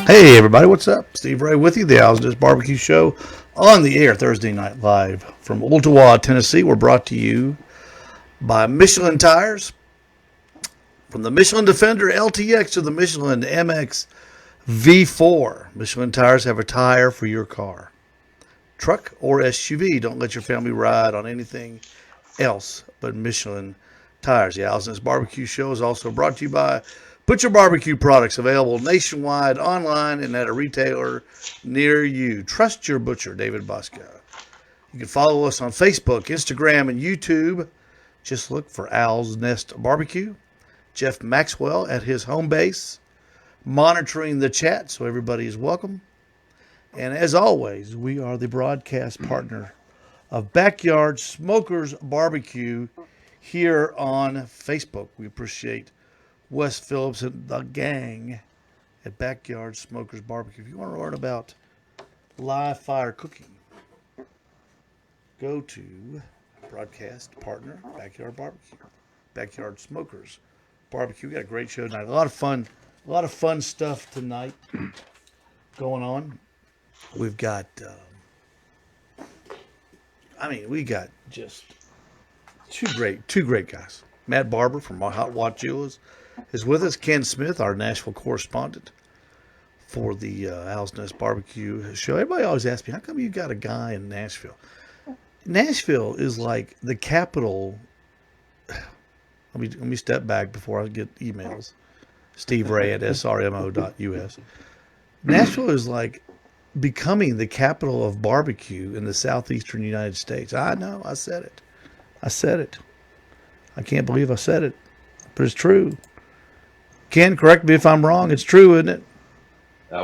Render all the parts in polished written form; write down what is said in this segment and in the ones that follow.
Hey everybody, what's up? Steve Ray with you, the WACHULA'S Barbecue Show on the air Thursday night live from Ooltewah, Tennessee. We're brought to you by Michelin Tires. From the Michelin Defender LTX to the Michelin MX V4, Michelin Tires have a tire for your car, truck, or SUV. Don't let your family ride on anything else but Michelin Tires. The WACHULA'S Barbecue Show is also brought to you by Butcher Barbecue products available nationwide, online, and at a retailer near you. Trust your butcher, David Bosco. You can follow us on Facebook, Instagram, and YouTube. Just look for Owl's Nest Barbecue. Jeff Maxwell at his home base, monitoring the chat so everybody is welcome. And as always, we are the broadcast partner of Backyard Smokers Barbecue here on Facebook. We appreciate Wes Phillips and the gang at Backyard Smokers Barbecue. If you want to learn about live fire cooking, go to broadcast partner Backyard Barbecue, Backyard Smokers Barbecue. We got a great show tonight. A lot of fun stuff tonight going on. We've got, we got just two great guys. Matt Barber from WACHULA'S is with us. Ken Smith, our Nashville correspondent for the Owl's Nest Barbecue Show. Everybody always asks me, how come you got a guy in Nashville? Nashville is like the capital. Let me step back before I get emails. Steve Ray at srmo.us. Nashville is like becoming the capital of barbecue in the southeastern United States. I know, I said it. I can't believe I said it, but it's true. Ken, correct me if I'm wrong. It's true, isn't it?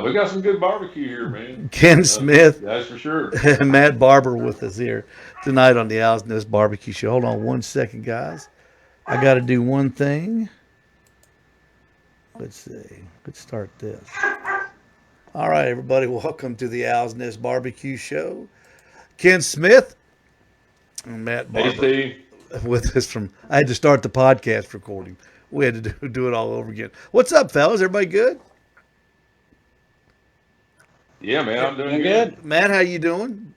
We got some good barbecue here, man. Ken Smith. That's for sure. And Matt Barber with us here tonight on the Owl's Nest Barbecue Show. Hold on one second, guys. I got to do one thing. Let's see. Let's start this. All right, everybody. Welcome to the Owl's Nest Barbecue Show. Ken Smith and Matt Barber. Hey, Steve. With us from, I had to start the podcast recording. We had to do it all over again. What's up, fellas? Everybody good? Yeah, man, I'm doing good. Matt, how you doing?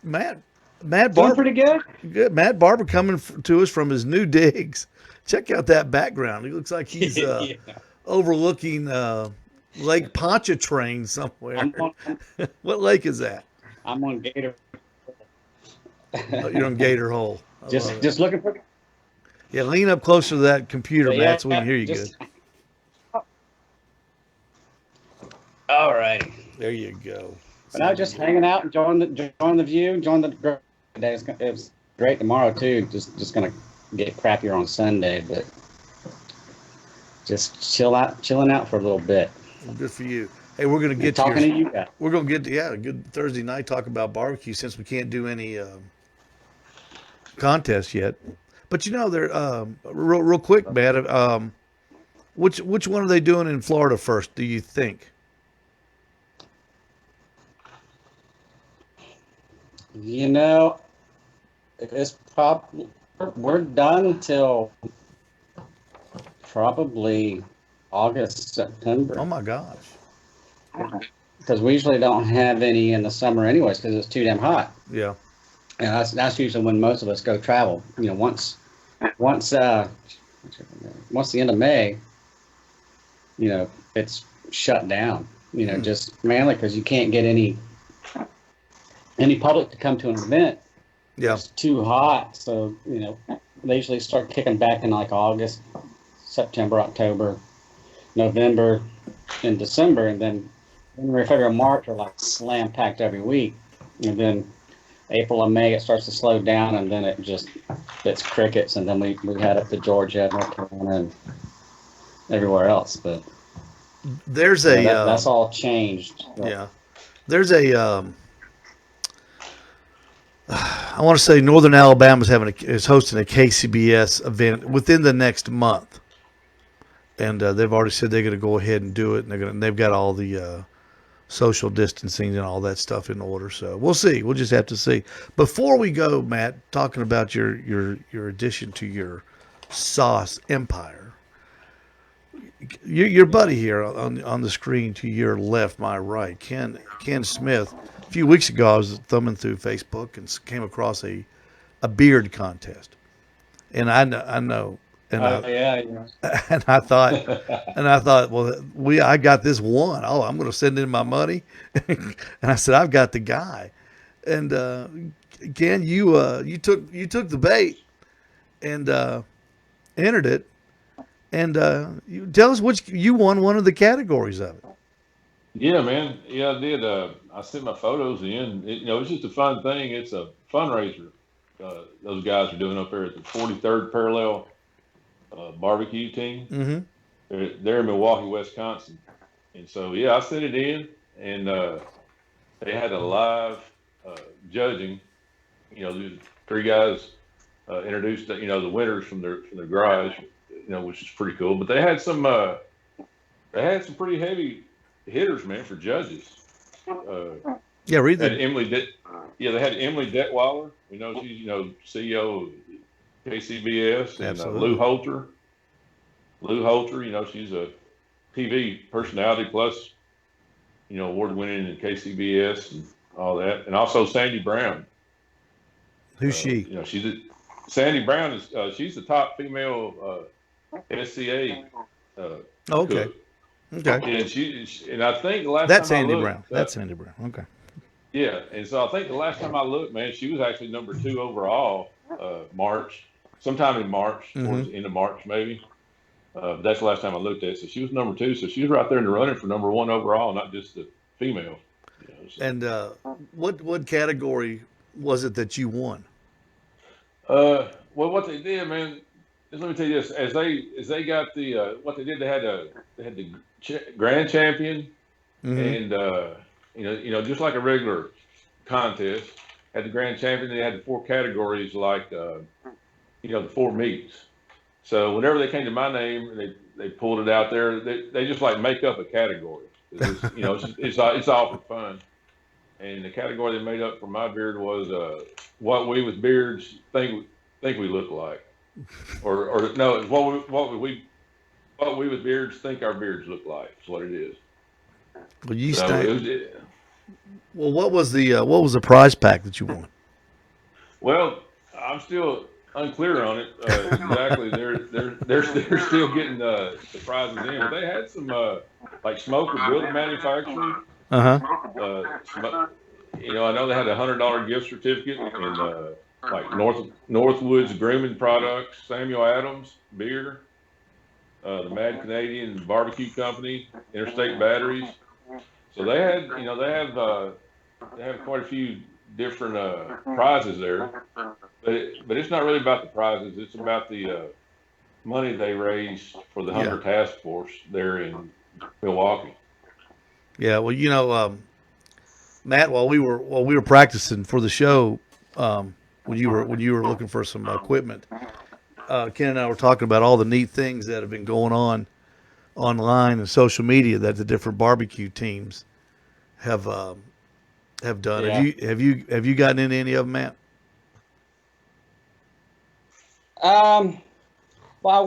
Matt Doing Barber. pretty good. Good. Matt Barber coming to us from his new digs. Check out that background. He looks like he's overlooking Lake Pontchartrain somewhere. What lake is that? I'm on Gator. Oh, you're on Gator Hole. Just looking for. Yeah, lean up closer to that computer, Yeah, Matt, so we can hear you good. All right. There you go. But I was just hanging out, enjoying the view, enjoying the day. It was great tomorrow too. Just gonna get crappier on Sunday, but just chilling out for a little bit. Well, good for you. Hey, we're gonna get talking to you guys. We're gonna get a good Thursday night talk about barbecue since we can't do any contests yet. But you know, they're real quick, Matt. Which one are they doing in Florida first? Do you think? You know, it's probably we're done until probably August, September. Oh my gosh! Because we usually don't have any in the summer, anyways, because it's too damn hot. Yeah. And that's usually when most of us go travel. You know, once the end of May, you know, it's shut down. You know, just mainly because you can't get any public to come to an event. Yeah. It's too hot. So, you know, they usually start kicking back in like August, September, October, November, and December, and then January, February, March are like slam packed every week, and then April and May it starts to slow down, and then it's crickets, and then we head up to Georgia, North Carolina, and everywhere else. But there's that's all changed. Yeah, there's a I want to say Northern Alabama is hosting a KCBS event within the next month, and they've already said they're going to go ahead and do it, and they've got all the social distancing and all that stuff in order. So we'll see. We'll just have to see. Before we go, Matt, talking about your addition to your sauce empire, your buddy here on the screen to your left, my right, Ken Smith. A few weeks ago, I was thumbing through Facebook and came across a beard contest, and I know, and yeah. and I thought, well, I got this one. Oh, I'm going to send in my money, and I said, I've got the guy, and Ken, you took the bait and entered it. And you tell us which you won one of the categories of it. Yeah, man. Yeah, I did. I sent my photos in. It's just a fun thing. It's a fundraiser. Those guys are doing up there at the 43rd Parallel barbecue team. Mm-hmm. They're in Milwaukee, Wisconsin. And so, yeah, I sent it in, and they had a live judging. The three guys introduced, the winners from their garage. Which is pretty cool. But they had some pretty heavy hitters, man, for judges. Yeah, read that. They had Emily Detweiler. We know she's CEO of KCBS, and Lou Holter. She's a TV personality plus award winning in KCBS and all that, and also Sandy Brown. Who's she? Sandy Brown is she's the top female SCA. Okay. Cook. Okay. And I think the last That's time Sandy I looked, Brown. That's Sandy Brown. Okay. Yeah, and so I think the last time I looked, man, she was actually number 2 overall. Sometime in March, towards the end of March, maybe. But that's the last time I looked at it. So she was number 2. So she was right there in the running for number 1 overall, not just the female. So. And what category was it that you won? Well, what they did, man. Let me tell you this: as they got the what they did, they had the grand champion, and just like a regular contest, had the grand champion. They had the 4 categories, like the 4 meets. So whenever they came to my name, they pulled it out there. They just like make up a category. It's all for fun. And the category they made up for my beard was what we with beards think we look like. Or no, what we with beards think our beards look like. Is what it is. Well, what was the prize pack that you won? Well, I'm still unclear on it exactly. They're still getting the prizes in, but they had some like smoker building manufacturing. I know they had a $100 gift certificate and. Like Northwoods grooming products, Samuel Adams beer, the Mad Canadian Barbecue Company, Interstate Batteries. So they have quite a few different prizes there, but it's not really about the prizes. It's about the money they raised for the Hunger Task Force there in Milwaukee. Yeah, well, Matt, while we were practicing for the show. When you were looking for some equipment, Ken and I were talking about all the neat things that have been going on online and social media that the different barbecue teams have done. Yeah. Have you gotten into any of them, Matt? Well, I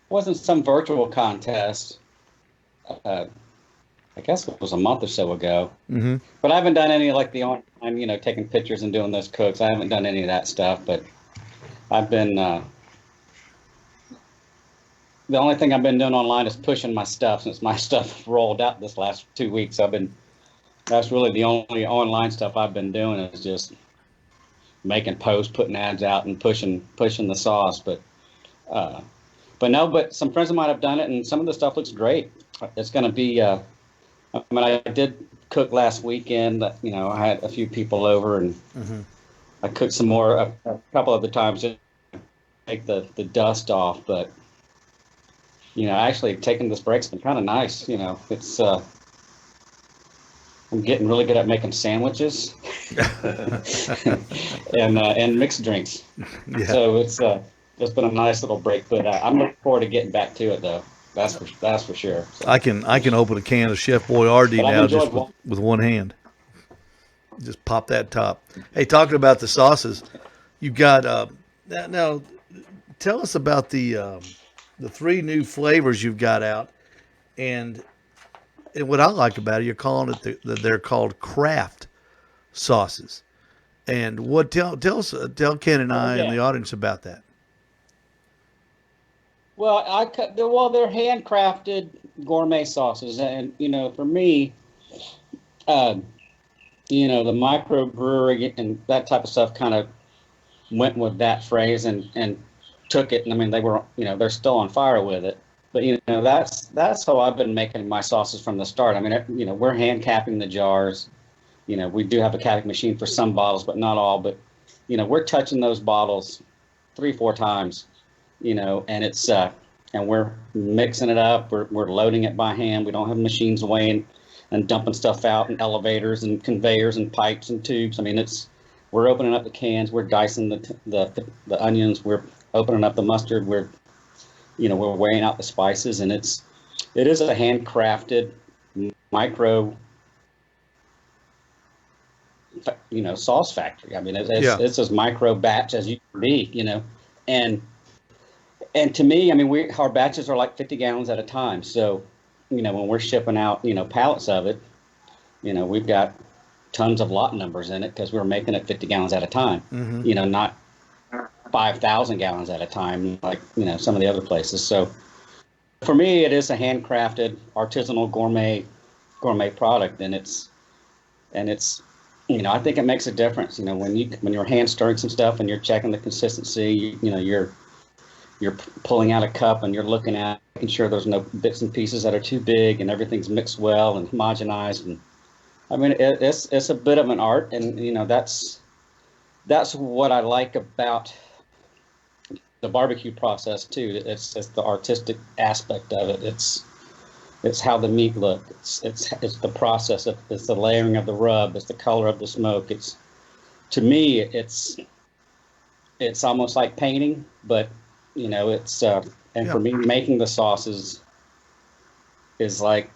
wasn't some virtual contest. I guess it was a month or so ago. Mm-hmm. But I haven't done any like the online, taking pictures and doing those cooks. I haven't done any of that stuff. But I've been the only thing I've been doing online is pushing my stuff since my stuff rolled out this last 2 weeks. That's really the only online stuff I've been doing is just making posts, putting ads out, and pushing the sauce. But some friends of mine have done it, and some of the stuff looks great. It's going to be. I did cook last weekend. I had a few people over, and I cooked some more a couple of the times to take the dust off. But actually taking this break's been kind of nice. It's I'm getting really good at making sandwiches and mixed drinks. Yeah. So it's been a nice little break. But I'm looking forward to getting back to it though. That's for sure. So. I can open a can of Chef Boyardee now just with one hand. Just pop that top. Hey, talking about the sauces, you got now. Tell us about the the 3 new flavors you've got out, and what I like about it, you're calling it that they're called craft sauces. And what tell Ken and Oh I and yeah. the audience about that. Well, they're handcrafted gourmet sauces, and for me, uh, the microbrewery and that type of stuff kind of went with that phrase and took it. And I mean, they're still on fire with it. But that's how I've been making my sauces from the start. I mean, we're hand capping the jars. We do have a capping machine for some bottles, but not all. But we're touching those bottles 3-4 times. And it's and we're mixing it up. We're loading it by hand. We don't have machines weighing and dumping stuff out in elevators and conveyors and pipes and tubes. I mean, we're opening up the cans. We're dicing the onions. We're opening up the mustard. We're weighing out the spices, and it is a handcrafted micro sauce factory. I mean, it's as micro batch as you can be, and to me, I mean, our batches are like 50 gallons at a time. So, when we're shipping out, pallets of it, we've got tons of lot numbers in it because we're making it 50 gallons at a time, not 5,000 gallons at a time, like, some of the other places. So for me, it is a handcrafted artisanal gourmet product. And it's, I think it makes a difference, when you're hand stirring some stuff and you're checking the consistency, you're pulling out a cup and you're looking at making sure there's no bits and pieces that are too big and everything's mixed well and homogenized. And I mean, it's a bit of an art, and that's what I like about the barbecue process too. It's the artistic aspect of it. It's how the meat looks. It's the process. It's the layering of the rub. It's the color of the smoke. To me, it's almost like painting, but for me, making the sauces is like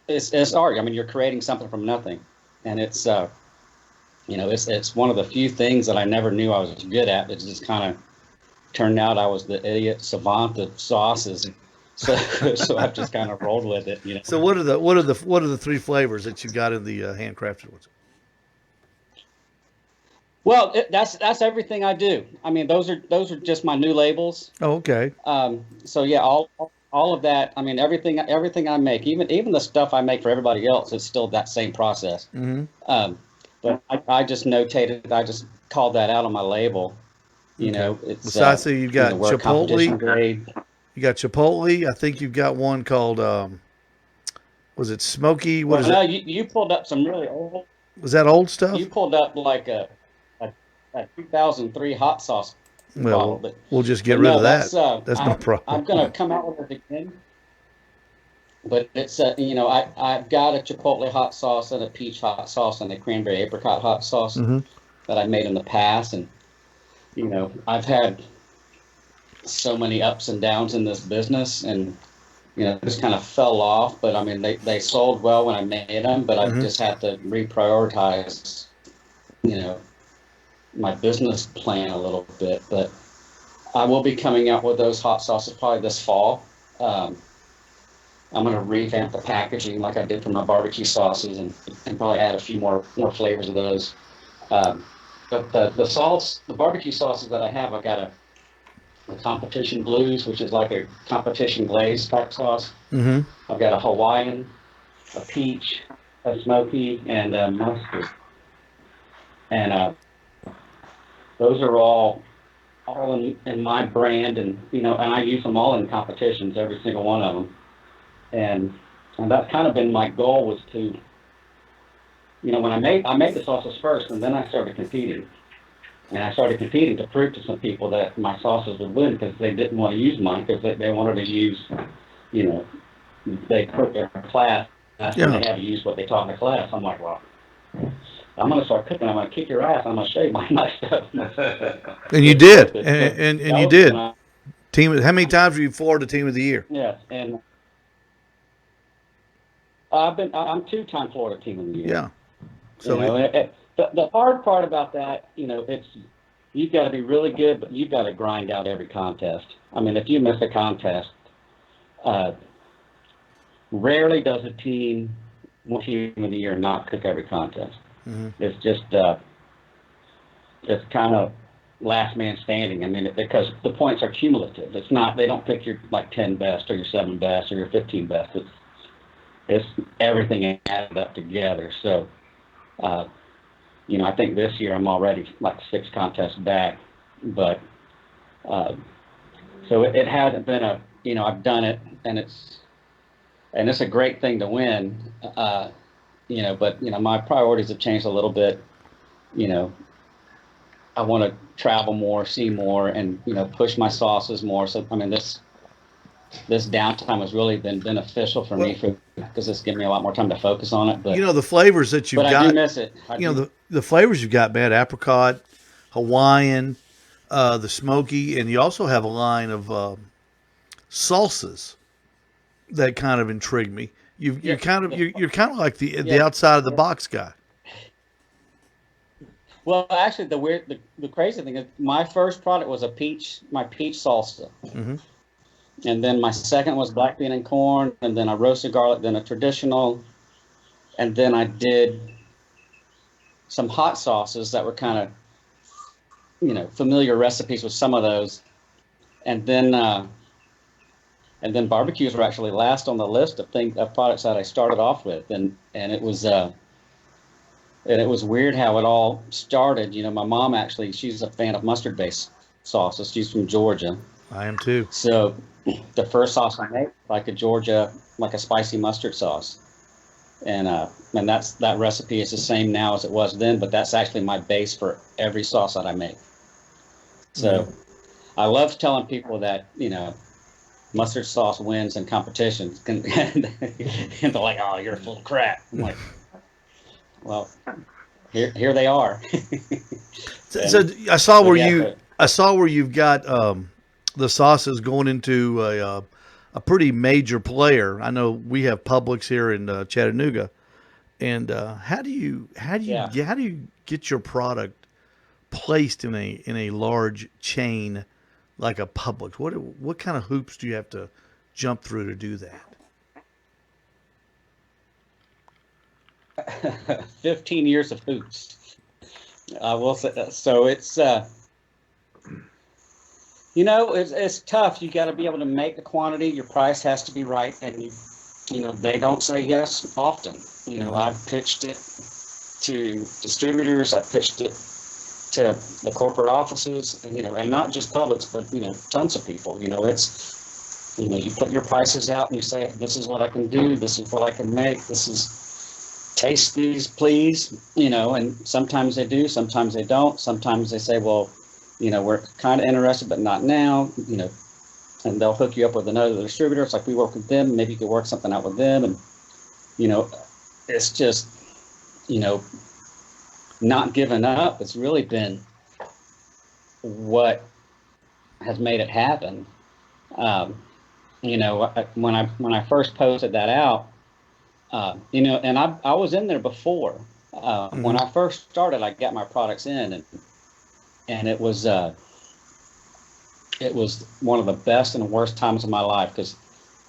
it's art. I mean, you're creating something from nothing, and it's one of the few things that I never knew I was good at. It just kind of turned out I was the idiot savant of sauces. So I've just kind of rolled with it. So what are the 3 flavors that you got in the handcrafted ones? Well, that's everything I do. I mean, those are just my new labels. Oh, okay. So yeah, all of that. I mean, everything I make, even the stuff I make for everybody else, it's still that same process. Mm-hmm. But I just notated. I just called that out on my label. It's. So I see you've got Chipotle. Grade. You got Chipotle. I think you've got one called was it Smoky? No, you pulled up some really old. Was that old stuff? You pulled up like a 2003 hot sauce bottle. But we'll just get rid of that. That's no problem. I'm going to come out with it again. But it's I've got a Chipotle hot sauce and a peach hot sauce and a cranberry apricot hot sauce that I made in the past, and I've had so many ups and downs in this business, and just kind of fell off. But I mean, they sold well when I made them, but I just had to reprioritize, my business plan a little bit. But I will be coming out with those hot sauces probably this fall. I'm going to revamp the packaging like I did for my barbecue sauces, and probably add a few more flavors of those. But the barbecue sauces that I have, I've got a competition blues, which is like a competition glaze type sauce. Mm-hmm. I've got a Hawaiian, a peach, a smoky, and a mustard. And those are all in my brand, and and I use them all in competitions, every single one of them. And that's kind of been my goal, was to, when I made the sauces first, and then I started competing. And I started competing to prove to some people that my sauces would win, because they didn't want to use mine, because they wanted to use, they put their class, and they had to use what they taught in the class. I'm like, well, I'm going to start cooking. I'm going to kick your ass. I'm going to show you my stuff. And you did, and you did. Team. How many times were you Florida Team of the Year? Yes, and I'm 2-time Florida Team of the Year. Yeah. So the hard part about that, it's you've got to be really good, but you've got to grind out every contest. I mean, if you miss a contest, rarely does a team one team of the year not cook every contest. It's just it's kind of last man standing. I mean, because the points are cumulative. It's not, they don't pick your like 10 best or your 7 best or your 15 best. It's everything added up together. So, you know, I think this year I'm already like 6 contests back, but so it hasn't been a, you know, I've done it, and it's a great thing to win, you know, but, you know, my priorities have changed a little bit. You know, I want to travel more, see more, and, you know, push my sauces more. So, I mean, this downtime has really been beneficial for me because it's given me a lot more time to focus on it. But, you know, the flavors that you've got. I do miss it. The flavors you've got, man, apricot, Hawaiian, the smoky, and you also have a line of salsas that kind of intrigue me. You're kind of like the outside of the box guy. Well, actually, the crazy thing is, my first product was my peach salsa, and then my second was black bean and corn, and then a roasted garlic, then a traditional, and then I did some hot sauces that were kind of, you know, familiar recipes with some of those, and then barbecues were actually last on the list of products that I started off with, and it was. And it was weird how it all started. You know, my mom actually, she's a fan of mustard-based sauces. She's from Georgia. I am too. So the first sauce I made, like a spicy mustard sauce. And that recipe is the same now as it was then, but that's actually my base for every sauce that I make. So I love telling people that, you know, mustard sauce wins in competitions. And they're like, oh, you're full of crap. I'm like, well, here they are. So I saw where you've got the sauces going into a pretty major player. I know we have Publix here in Chattanooga, and how do you get your product placed in a large chain like a Publix? What kind of hoops do you have to jump through to do that? 15 years of hoops. I will say so. It's you know, it's tough. You got to be able to make the quantity. Your price has to be right, and you know, they don't say yes often. You know, I've pitched it to distributors. I've pitched it to the corporate offices, and, you know, and not just Publix, but, you know, tons of people. You know, it's, you know, you put your prices out and you say, this is what I can do. This is what I can make. This is. Taste these, please, you know, and sometimes they do, sometimes they don't. Sometimes they say, well, you know, we're kind of interested, but not now, you know, and they'll hook you up with another distributor. It's like, we work with them, maybe you could work something out with them. And, you know, it's just, you know, not giving up. It's really been what has made it happen. You know, when I first posted that out, you know, and I was in there before. When I first started, I got my products in, and it was one of the best and worst times of my life, because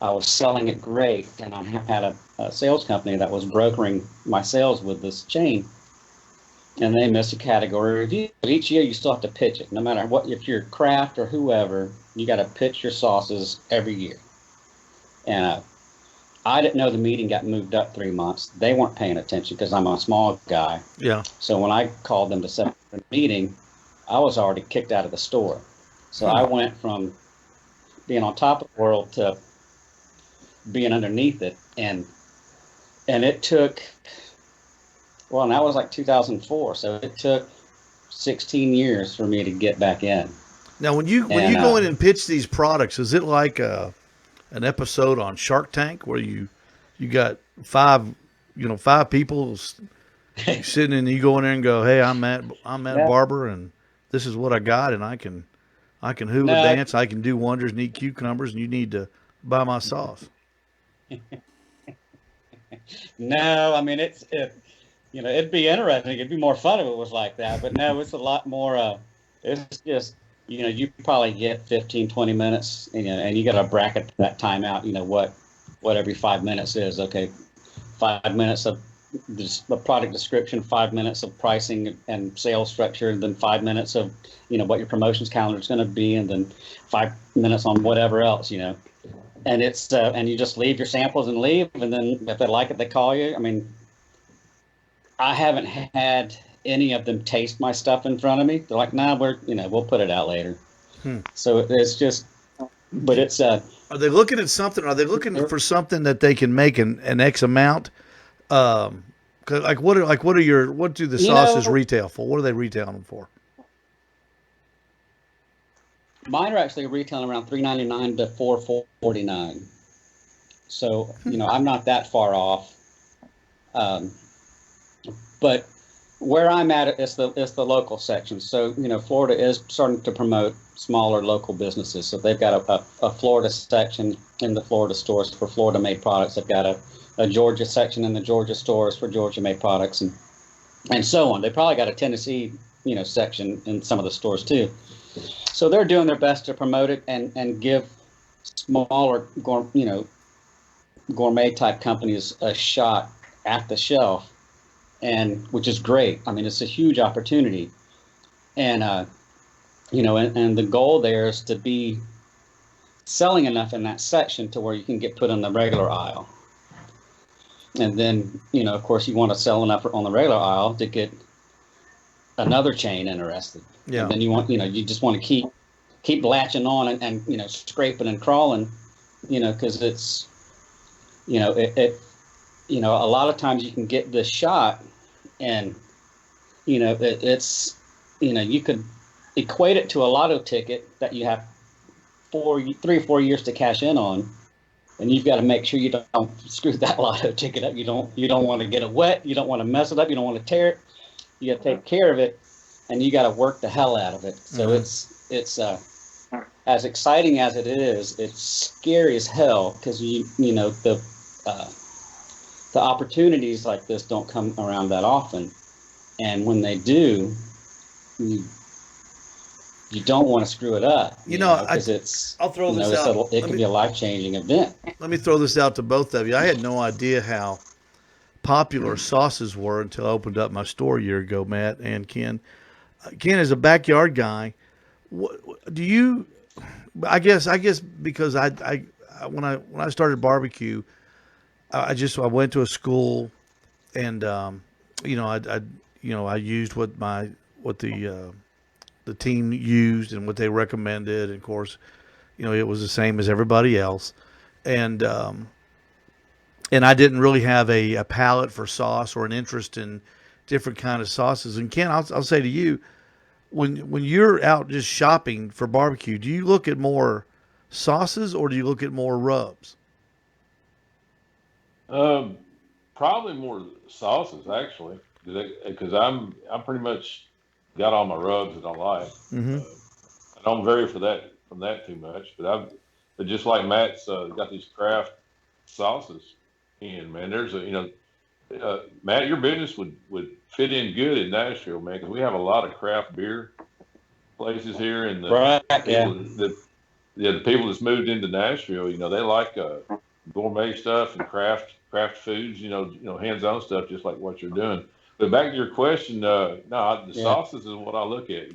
I was selling it great, and I had a sales company that was brokering my sales with this chain, and they missed a category review. But each year you still have to pitch it, no matter what. If you're Kraft or whoever, you got to pitch your sauces every year. And I didn't know the meeting got moved up 3 months. They weren't paying attention because I'm a small guy. Yeah. So when I called them to set up a meeting, I was already kicked out of the store. So I went from being on top of the world to being underneath it. And it took, well, and that was like 2004. So it took 16 years for me to get back in. Now, when you go in and pitch these products, is it like an episode on Shark Tank where you got five people sitting and you go in there and go, hey, I'm Matt Barber, and this is what I got, and I can hula dance, I can do wonders and eat cucumbers, and you need to buy my sauce. No, I mean, you know, it'd be interesting. It'd be more fun if it was like that, but no, it's a lot more. It's just, you probably get 15, 20 minutes, and you got to bracket that time out, what every 5 minutes is. Okay, 5 minutes of the product description, 5 minutes of pricing and sales structure, and then 5 minutes of, what your promotions calendar is going to be, and then 5 minutes on whatever else, And it's, and you just leave your samples and leave, and then if they like it, they call you. I mean, I haven't had any of them taste my stuff in front of me. They're like, nah, we'll put it out later. So it's just, but it's Are they looking at something? Are they looking for something that they can make an X amount? 'Cause what do the sauces retail for? What are they retailing them for? Mine are actually retailing around $3.99 to $4.49. So I'm not that far off. But where I'm at is the local section. So Florida is starting to promote smaller local businesses. So they've got a Florida section in the Florida stores for Florida made products. They've got a Georgia section in the Georgia stores for Georgia made products, and so on. They probably got a Tennessee section in some of the stores too. So they're doing their best to promote it and give smaller gourmet type companies a shot at the shelf, and which is great. I mean, it's a huge opportunity, and and the goal there is to be selling enough in that section to where you can get put on the regular aisle. And then, of course, you want to sell enough on the regular aisle to get another chain interested. Yeah. And then you just want to keep latching on and scraping and crawling, because it's, a lot of times you can get this shot, and, it's, you could equate it to a lotto ticket that you have 3 or 4 years to cash in on. And you've got to make sure you don't screw that lotto ticket up. You don't want to get it wet. You don't want to mess it up. You don't want to tear it. You got to take care of it, and you got to work the hell out of it. So it's as exciting as it is, it's scary as hell, because the opportunities like this don't come around that often, and when they do, you don't want to screw it up, because I'll throw this out. It can be a life-changing event. Let me throw this out to both of you. I had no idea how popular sauces were until I opened up my store a year ago, Matt and Ken. Ken is a backyard guy. What do you? I guess because when I started barbecue, I went to a school, and I used what the team used and what they recommended. And of course, it was the same as everybody else. And I didn't really have a palate for sauce or an interest in different kind of sauces. And Ken, I'll say to you, when you're out just shopping for barbecue, do you look at more sauces or do you look at more rubs? Probably more sauces, actually, because I'm pretty much got all my rubs that I like. Mm-hmm. I don't vary from that too much, but just like Matt's got these craft sauces in, man. There's Matt, your business would fit in good in Nashville, man, because we have a lot of craft beer places here, and the people that's moved into Nashville, they like gourmet stuff and craft foods, hands-on stuff, just like what you're doing. But back to your question, the sauces is what I look at.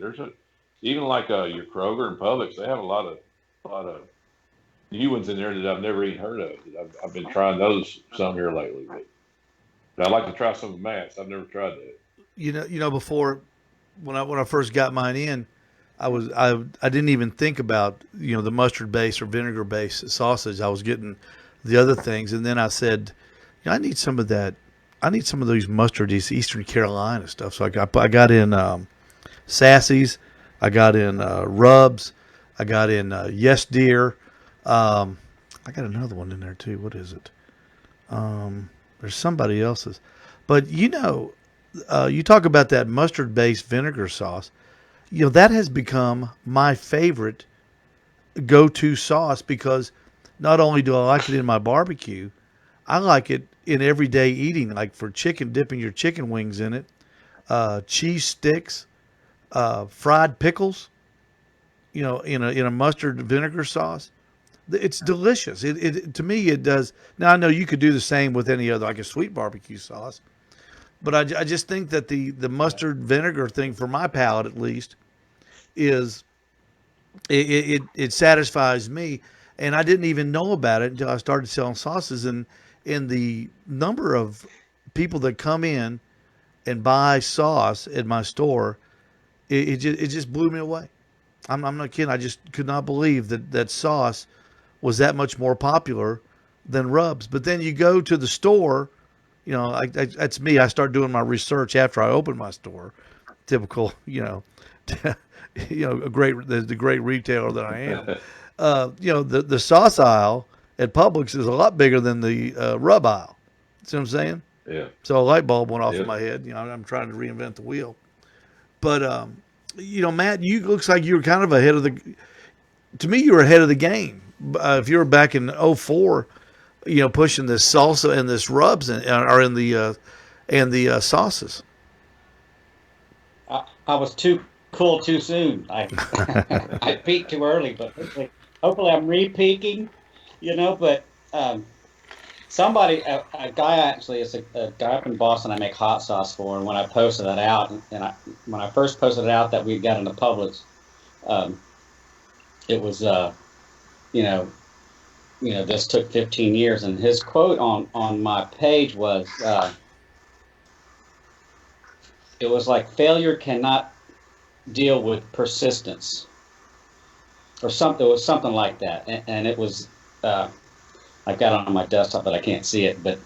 Even like your Kroger and Publix, they have a lot of new ones in there that I've never even heard of. I've been trying those some here lately, but I'd like to try some of Matt's. I've never tried that. Before when I first got mine in, I didn't even think about the mustard base or vinegar based sausage. I was getting the other things, and then I said, I need some of that. I need some of these mustard, these Eastern Carolina stuff. So I got in Sassy's, I got in Rubs, I got in Yes Dear. I got another one in there too. What is it? There's somebody else's. But you talk about that mustard-based vinegar sauce. That has become my favorite go-to sauce, because not only do I like it in my barbecue, I like it in everyday eating, like for chicken, dipping your chicken wings in it, cheese sticks, fried pickles, in a mustard vinegar sauce. It's delicious. It to me it does. Now I know you could do the same with any other, like a sweet barbecue sauce, but I just think that the mustard vinegar thing, for my palate at least, is it satisfies me. And I didn't even know about it until I started selling sauces, and the number of people that come in and buy sauce at my store, it just blew me away. I'm not kidding. I just could not believe that sauce was that much more popular than rubs. But then you go to the store, that's me. I start doing my research after I open my store. Typical, the great retailer that I am. The sauce aisle at Publix is a lot bigger than the rub aisle. See what I'm saying? Yeah. So a light bulb went off in Yep. my head. I'm trying to reinvent the wheel. But Matt, you looks like you were kind of ahead of the. To me, you were ahead of the game. If you were back in '04, pushing this salsa and this rubs are in the sauces. I was too cool too soon. I I peaked too early, but hopefully I'm re-peaking, But somebody, a guy actually, is a guy up in Boston I make hot sauce for, and when I posted that out, when I first posted it out that we got into Publix, it was this took 15 years, and his quote on my page was it was like, failure cannot deal with persistence, or something. It was something like that, and it was. I've got it on my desktop, but I can't see it. But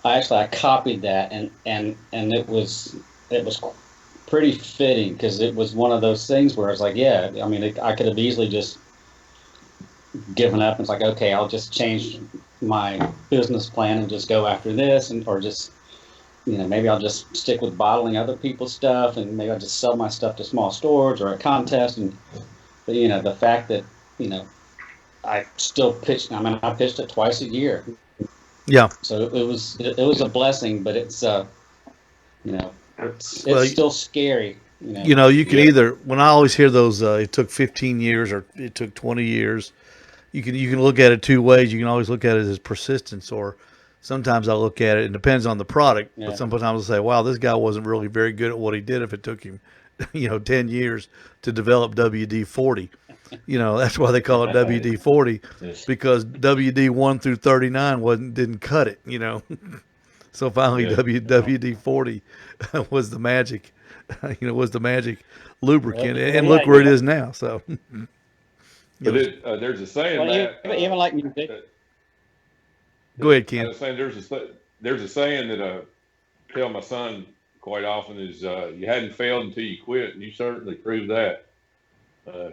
I copied that, and it was pretty fitting, because it was one of those things where it's like, yeah, I mean, I could have easily just given up. And it's like, okay, I'll just change my business plan and just go after this, or just, maybe I'll just stick with bottling other people's stuff, and maybe I'll just sell my stuff to small stores or a contest. But the fact that, I still pitched. I mean, I pitched it twice a year. Yeah. So it was a blessing, but it's it's still scary. You can either, when I always hear those, it took 15 years or it took 20 years. You can look at it two ways. You can always look at it as persistence, or sometimes I look at it. It depends on the product, Yeah. but sometimes I'll say, "Wow, this guy wasn't really very good at what he did. If it took him, 10 years to develop WD-40." That's why they call it WD-40, because WD 1 through 39 didn't cut it. So finally, Yeah. WD-40 was the magic. Was the magic lubricant, Well, and yeah, look where it is now. So, But there's a saying Well, that even like music. go ahead, I Ken. was saying there's a saying that I tell my son quite often is you hadn't failed until you quit, and you certainly proved that.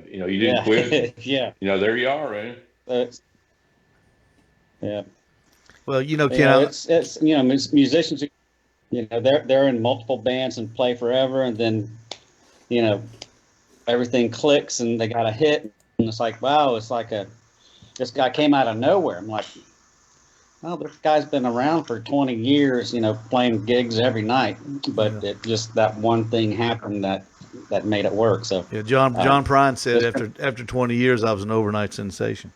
You didn't quit. Yeah. There you are, man. Yeah. Well, Ken, It's musicians. They're in multiple bands and play forever, and then everything clicks and they got a hit, and it's like, wow, it's like this guy came out of nowhere. I'm like, well, this guy's been around for 20 years, playing gigs every night, but it just, that one thing happened that made it work. So yeah, John Prine said after 20 years, I was an overnight sensation.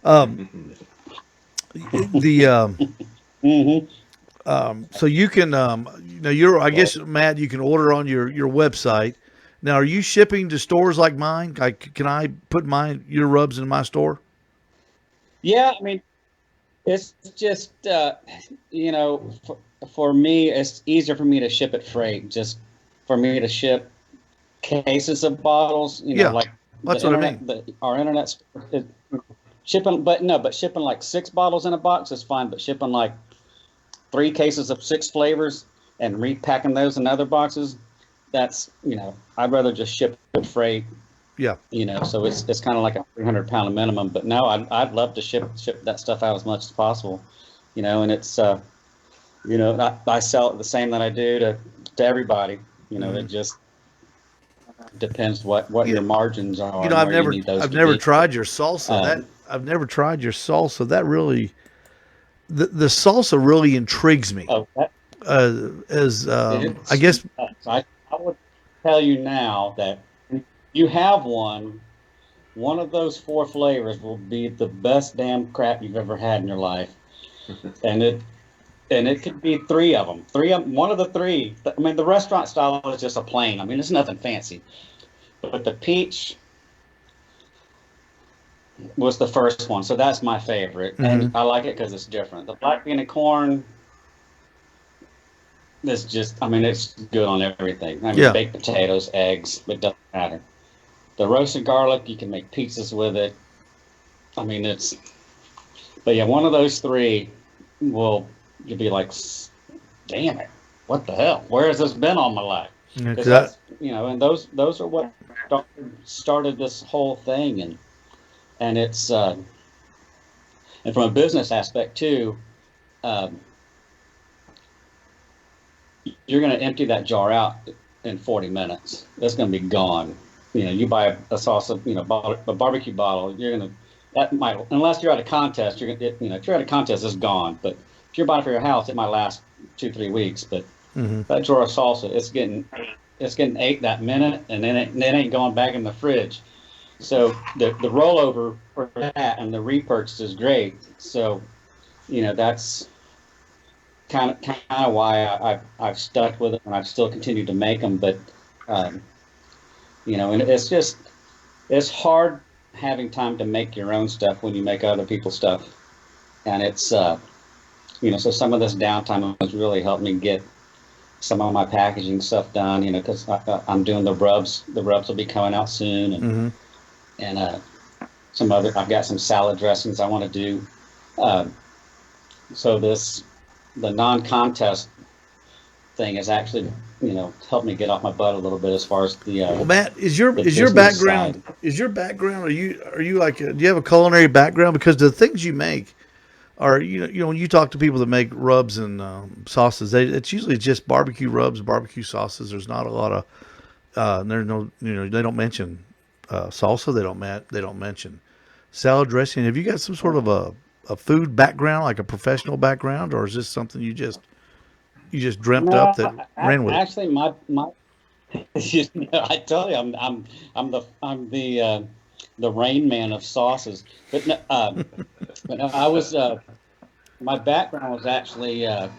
So you can, I guess, Matt, you can order on your website. Now, are you shipping to stores like mine? Can I put your rubs in my store? yeah, I mean, it's just for me, it's easier for me to ship it freight. Just for me to ship cases of bottles, Yeah, like that's the what I internet, our internet shipping, but shipping like 6 bottles in a box is fine. But shipping like 3 cases of 6 flavors and repacking those in other boxes, that's I'd rather just ship it freight. Yeah. So it's kind of like a 300-pound minimum. But no, I'd love to ship that stuff out as much as possible. And it's I sell it the same that I do to everybody. It just depends what your margins are. and I've where you need those I've to never be. tried your salsa. I've never tried your salsa. That really, the salsa really intrigues me. Oh, I guess I would tell you now that you have one of those 4 flavors will be the best damn crap you've ever had in your life, and it could be 3 of them. One of the 3. I mean, the restaurant style is just a plain. I mean, it's nothing fancy, but the peach was the first one, so that's my favorite, and I like it because it's different. The black bean and corn is just, I mean, it's good on everything. I mean, baked potatoes, eggs, it doesn't matter. The roasted garlic, you can make pizzas with it. I mean, but yeah, one of those 3 you'll be like, damn it, what the hell? Where has this been all my life? Because that's, and those are what started this whole thing, and it's and from a business aspect too, you're going to empty that jar out in 40 minutes. It's going to be gone. You buy a sauce, a barbecue bottle, that might, unless you're at a contest, if you're at a contest, it's gone. But if you're buying for your house, it might last 2-3 weeks. But that jar of salsa, it's getting ate that minute, and then it ain't going back in the fridge. So the rollover for that and the repurchase is great. So, that's kind of why I've stuck with it, and I've still continued to make them. But and it's hard having time to make your own stuff when you make other people's stuff, and it's so some of this downtime has really helped me get some of my packaging stuff done. Because I'm doing the rubs. The rubs will be coming out soon, and I've got some salad dressings I want to do. So the non-contest thing has actually, helped me get off my butt a little bit as far as the. Well, Matt, is your background side. Is your background? Are you like? Do you have a culinary background? Because the things you make are, when you talk to people that make rubs and sauces, it's usually just barbecue rubs, barbecue sauces. There's not a lot of. There's no, they don't mention salsa. They don't mention salad dressing. Have you got some sort of a food background, like a professional background, or is this something you just dreamt up that ran with? Actually, my I tell you, I'm the Rain Man of sauces. But I was my background was actually I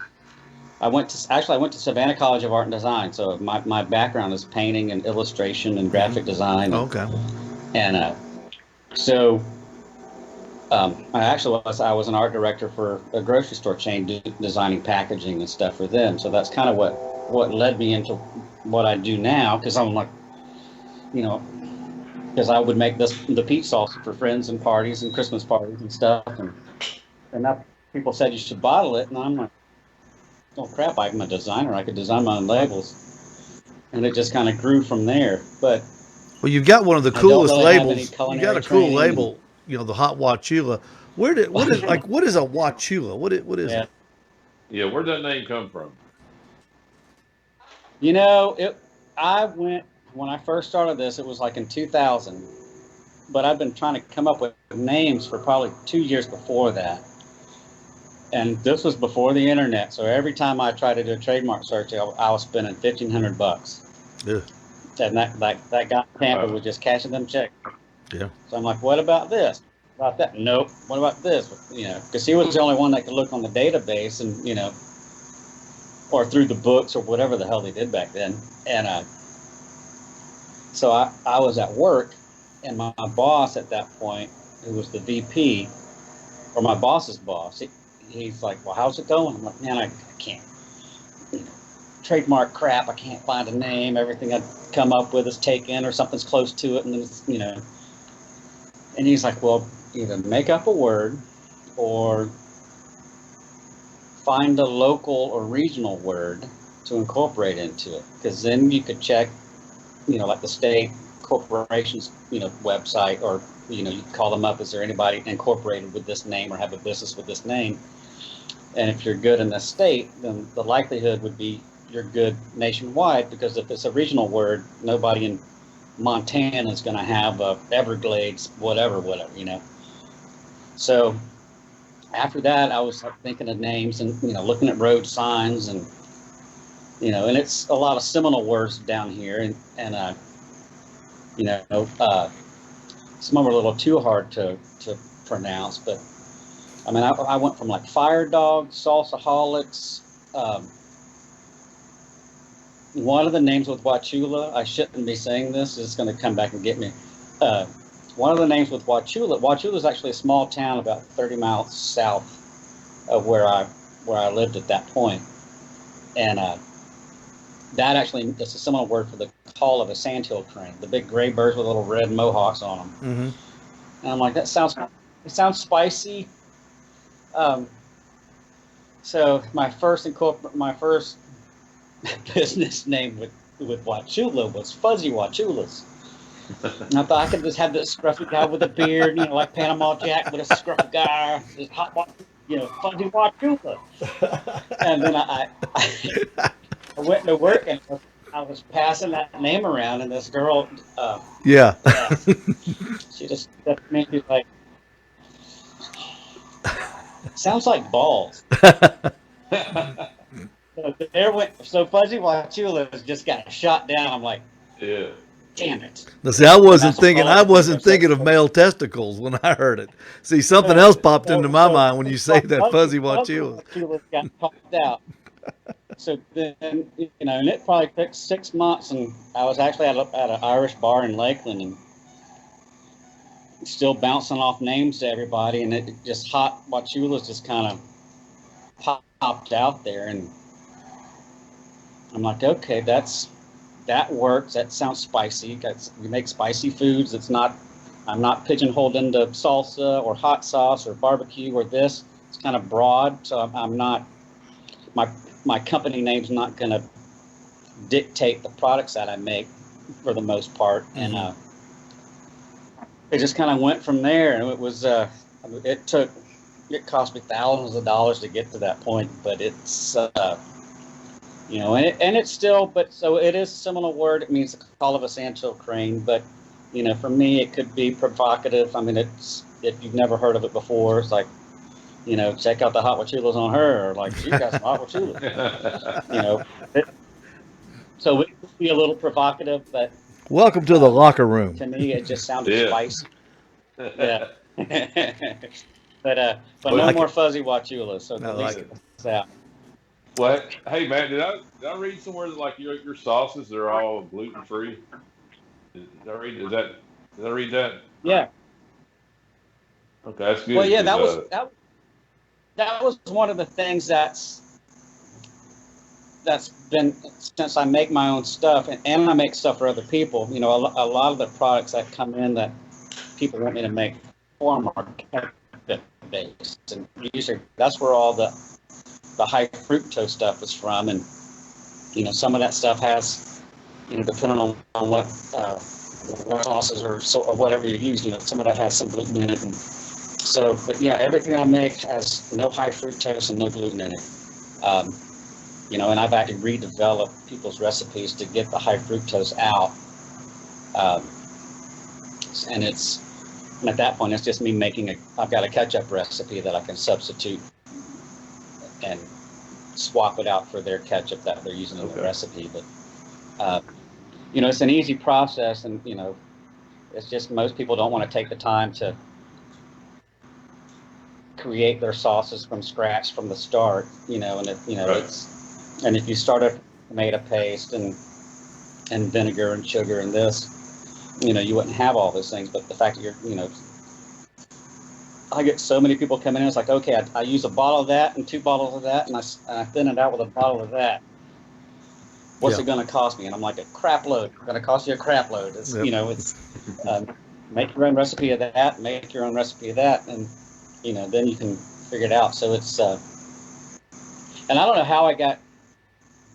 went to Savannah College of Art and Design. So my background is painting and illustration and graphic design. Okay. And so. I was an art director for a grocery store chain, designing packaging and stuff for them. So that's kind of what led me into what I do now, because I'm like, because I would make the peach salsa for friends and parties and Christmas parties and stuff, and now people said you should bottle it, and I'm like, oh crap, I'm a designer, I could design my own labels, and it just kind of grew from there. But well, you've got one of the coolest labels. You got a cool label. The hot Wachula. What is a Wachula? What is it? Yeah, where'd that name come from? I went, when I first started this, it was like in 2000, but I've been trying to come up with names for probably 2 years before that. And this was before the internet, so every time I tried to do a trademark search, I was spending $1,500. Yeah. And that guy in Tampa was just cashing them checks. Yeah. So I'm like, what about this? About that? Nope. What about this? Because he was the only one that could look on the database and, or through the books or whatever the hell they did back then. And so I was at work, and my boss at that point, who was the VP, or my boss's boss, he's like, well, how's it going? I'm like, man, I can't. Trademark crap. I can't find a name. Everything I come up with is taken or something's close to it, and then And he's like, well, either make up a word or find a local or regional word to incorporate into it. Because then you could check, like the state corporation's, website, or, you could call them up. Is there anybody incorporated with this name or have a business with this name? And if you're good in the state, then the likelihood would be you're good nationwide, because if it's a regional word, nobody in Montana is going to have Everglades, whatever. So after that, I was thinking of names and, looking at road signs, and and it's a lot of Seminole words down here, and some of them are a little too hard to pronounce, but I mean, I went from like Fire Dog, Salsaholics. One of the names with Wachula, I shouldn't be saying this, it's going to come back and get me. One of the names with Wachula is actually a small town about 30 miles south of where I lived at that point. And that actually is a similar word for the call of a sandhill crane, the big gray birds with little red mohawks on them. Mm-hmm. And I'm like, it sounds spicy. So my first business name with Wachula was Fuzzy Wachula's. And I thought I could just have this scruffy guy with a beard, like Panama Jack with a scruffy guy, just hot, Fuzzy Wachula. And then I went to work and I was passing that name around, and this girl, she just made me like, sounds like balls. So Fuzzy Wachula just got shot down. I'm like, yeah. Damn it. Now, see, I wasn't thinking of male testicles when I heard it. See, something else popped into my mind when you say that Fuzzy Wachula. Wachula got popped out. So then, and it probably took 6 months, and I was actually at an Irish bar in Lakeland, and still bouncing off names to everybody, and it just hot Wachula's just kind of popped out there, and I'm like, okay, that works. That sounds spicy. We make spicy foods. I'm not pigeonholed into salsa or hot sauce or barbecue or this. It's kind of broad, so I'm not. My company name's not going to dictate the products that I make for the most part, and it just kind of went from there. And it was it cost me thousands of dollars to get to that point, but it's and it's still, but so it is a similar word. It means the call of a sandhill crane, but for me it could be provocative. I mean, it's, if you've never heard of it before, it's like, check out the hot Wachulas on her, or like, she got some hot Wachulas. So it could be a little provocative, but welcome to the locker room. To me, it just sounded spicy. Yeah. but no more Fuzzy Wachulas. So at least it's out. Well, hey man, did I read somewhere that like your sauces are all gluten free? Did I read that? Yeah. Okay, that's good. Well, yeah, that was one of the things that's been, since I make my own stuff and I make stuff for other people. A lot of the products that come in that people want me to make for them are ketchup based, and usually that's where all the high fructose stuff is from, and some of that stuff has, depending on what sauces or whatever you use, some of that has some gluten in it, and so, but yeah, everything I make has no high fructose and no gluten in it. And I've actually redeveloped people's recipes to get the high fructose out, and at that point it's just me I've got a ketchup recipe that I can substitute and swap it out for their ketchup that they're using in the recipe. But it's an easy process, and it's just most people don't want to take the time to create their sauces from scratch from the start. And if you start a tomato paste and vinegar and sugar and this, you wouldn't have all those things. But the fact that I get so many people coming in, it's like, okay, I use a bottle of that and 2 bottles of that, and I thin it out with a bottle of that. What's it going to cost me? And I'm like, a crap load. It's going to cost you a crap load. It's, it's make your own recipe of that, make your own recipe of that, and, then you can figure it out. So it's, and I don't know how I got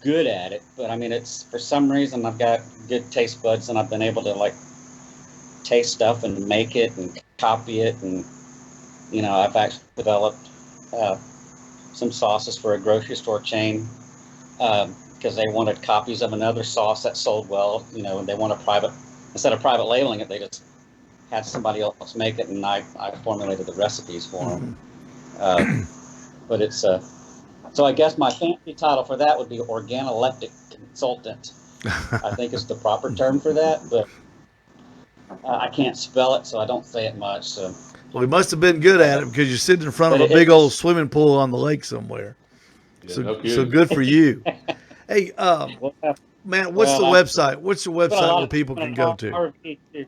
good at it, but I mean, it's, for some reason I've got good taste buds, and I've been able to like taste stuff and make it and copy it, and I've actually developed some sauces for a grocery store chain because they wanted copies of another sauce that sold well, and they want instead of private labeling it, they just had somebody else make it, and I formulated the recipes for them. But it's So I guess my fancy title for that would be organoleptic consultant. I think is the proper term for that, but I can't spell it, so I don't say it much. So, Well, he must have been good at it because you're sitting in front of but a big old it's swimming pool on the lake somewhere. Yeah, So no so kidding. good for you. Hey, well, Matt, what's the well, website? What's the I spent a website lot where of people can go to? R&D too.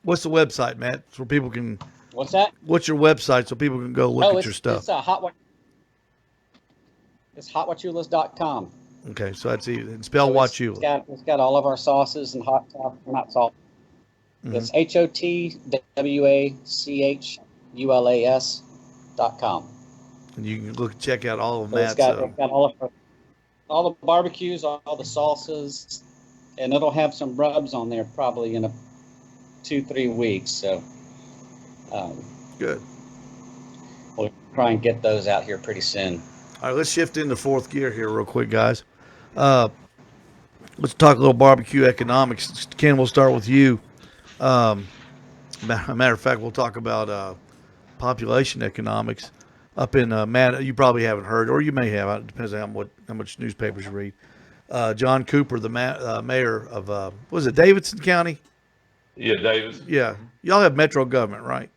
What's the website, Matt? So people can. What's that? What's your website so people can go look Oh, at your stuff? it's WACHULA'S.com. Okay, so that's easy. And spell So Wachula. it's got all of our sauces and hot sauce, not salt. Mhm. It's HOTWACHULAS.com. And you can look check out all of So it's Matt's. got all the barbecues, all the salsas, and it'll have some rubs on there probably in 2-3 weeks. So Good. we'll try and get those out here pretty soon. All right, let's shift into fourth gear here real quick, guys. Let's talk a little barbecue economics. Ken, we'll start with you. Matter of fact, we'll talk about population economics up in Matt. You probably haven't heard, or you may have. It depends on how much newspapers you read. John Cooper, the mayor of was it Davidson County? Yeah, Davis. Yeah, y'all have metro government, right?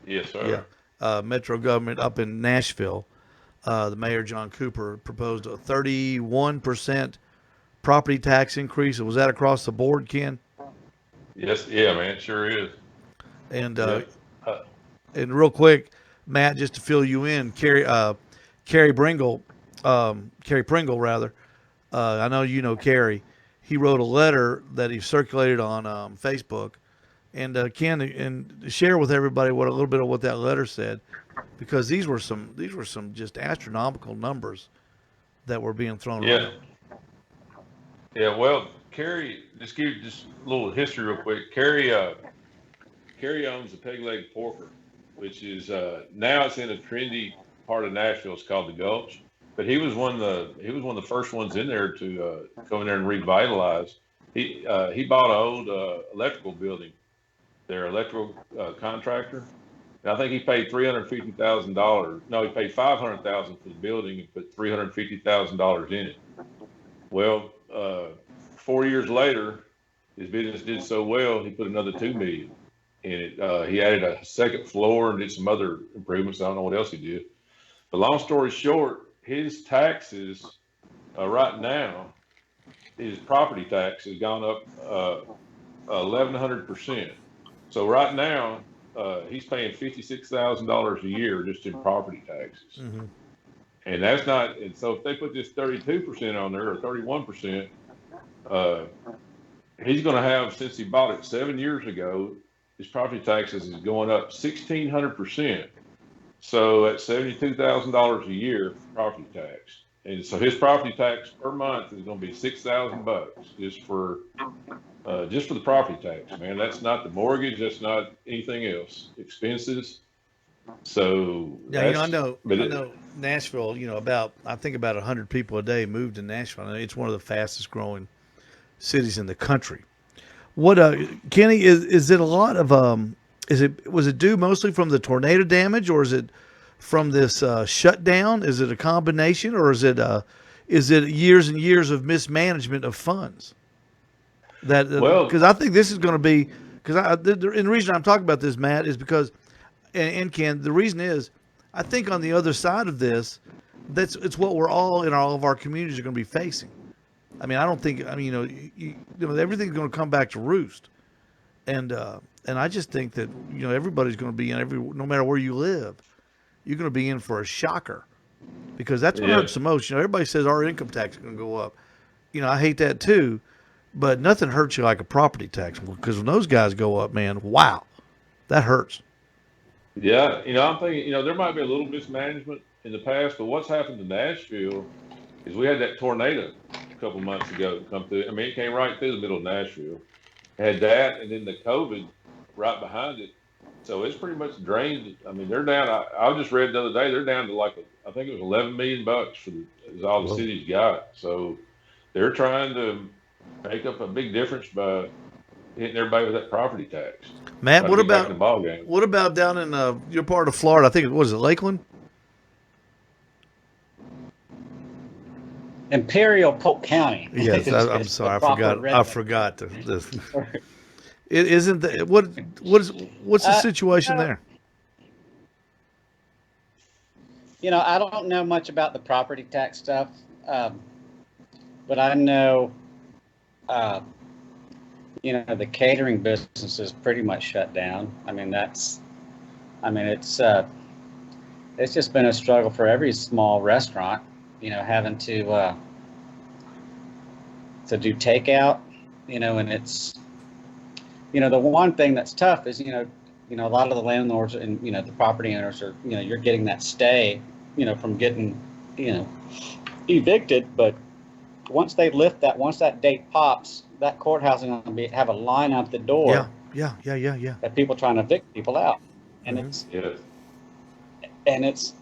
Yes, sir. Yeah, metro government up in Nashville. The mayor John Cooper proposed a 31% property tax increase. Was that across the board, Ken? Yes, yeah, man, sure is. And Yeah. and real quick, Matt, just to fill you in, Carrie Pringle rather. I know you know Carrie. He wrote a letter that he circulated on Facebook, and Ken, and share with everybody a little bit of what that letter said, because these were some just astronomical numbers that were being thrown Yeah. around. Yeah, well, Carrie, just give you just a little history real quick. Carrie owns the Peg Leg Porker, which is now it's in a trendy part of Nashville. It's called the Gulch. But he was one of the first ones in there to go in there and revitalize. He bought an old electrical building, their electrical contractor. And I think he paid $350,000. No, he paid $500,000 for the building and put $350,000 in it. Well, 4 years later, his business did so well, he put another $2 million in it. He added a second floor and did some other improvements. I don't know what else he did. But long story short, his taxes right now, his property tax has gone up 1,100%. So right now, he's paying $56,000 a year just in property taxes. Mm-hmm. And that's not, and so if they put this 32% on there or 31%, he's going to have, since he bought it 7 years ago, his property taxes is going up 1,600%. So at $72,000 a year for property tax. And so his property tax per month is going to be $6,000 just for the property tax, man. That's not the mortgage. That's not anything else. Expenses. So yeah, I know Nashville. I think about 100 people a day move to Nashville. I mean, it's one of the fastest growing cities in the country. What, Kenny, is it a lot of was it due mostly from the tornado damage, or is it from this shutdown? Is it a combination, or is it years and years of mismanagement of funds? Because I think this is going to be, and the reason I'm talking about this, Matt, is because, and Ken, the reason is, I think on the other side of this, it's what we're all in all of our communities are going to be facing. I mean, I don't think, everything's going to come back to roost, and I just think that everybody's going to be no matter where you live, you're going to be in for a shocker, because that's what hurts the most. Everybody says our income tax is going to go up. I hate that too, but nothing hurts you like a property tax, because when those guys go up, man, wow, that hurts. Yeah, I'm thinking, there might be a little mismanagement in the past, but what's happened to Nashville is we had that tornado a couple months ago come through. I mean, it came right through the middle of Nashville. Had that, and then the COVID right behind it. So it's pretty much drained. I mean, they're down. I just read the other day they're down to I think it was $11 million is all the city's got. So they're trying to make up a big difference by hitting everybody with that property tax. Matt, Trying to get back in the ball game. what about down in your part of Florida? I think it was Lakeland. Imperial Polk County. Yes, I'm sorry, I forgot. Isn't that what's the situation there? I don't know much about the property tax stuff, but I know, the catering business is pretty much shut down. I mean, it's just been a struggle for every small restaurant, having to do takeout, and it's, the one thing that's tough is, a lot of the landlords and, the property owners are, you're getting that stay, from getting, evicted. But once that date pops, that courthouse is going to have a line out the door. Yeah. That people trying to evict people out. And it's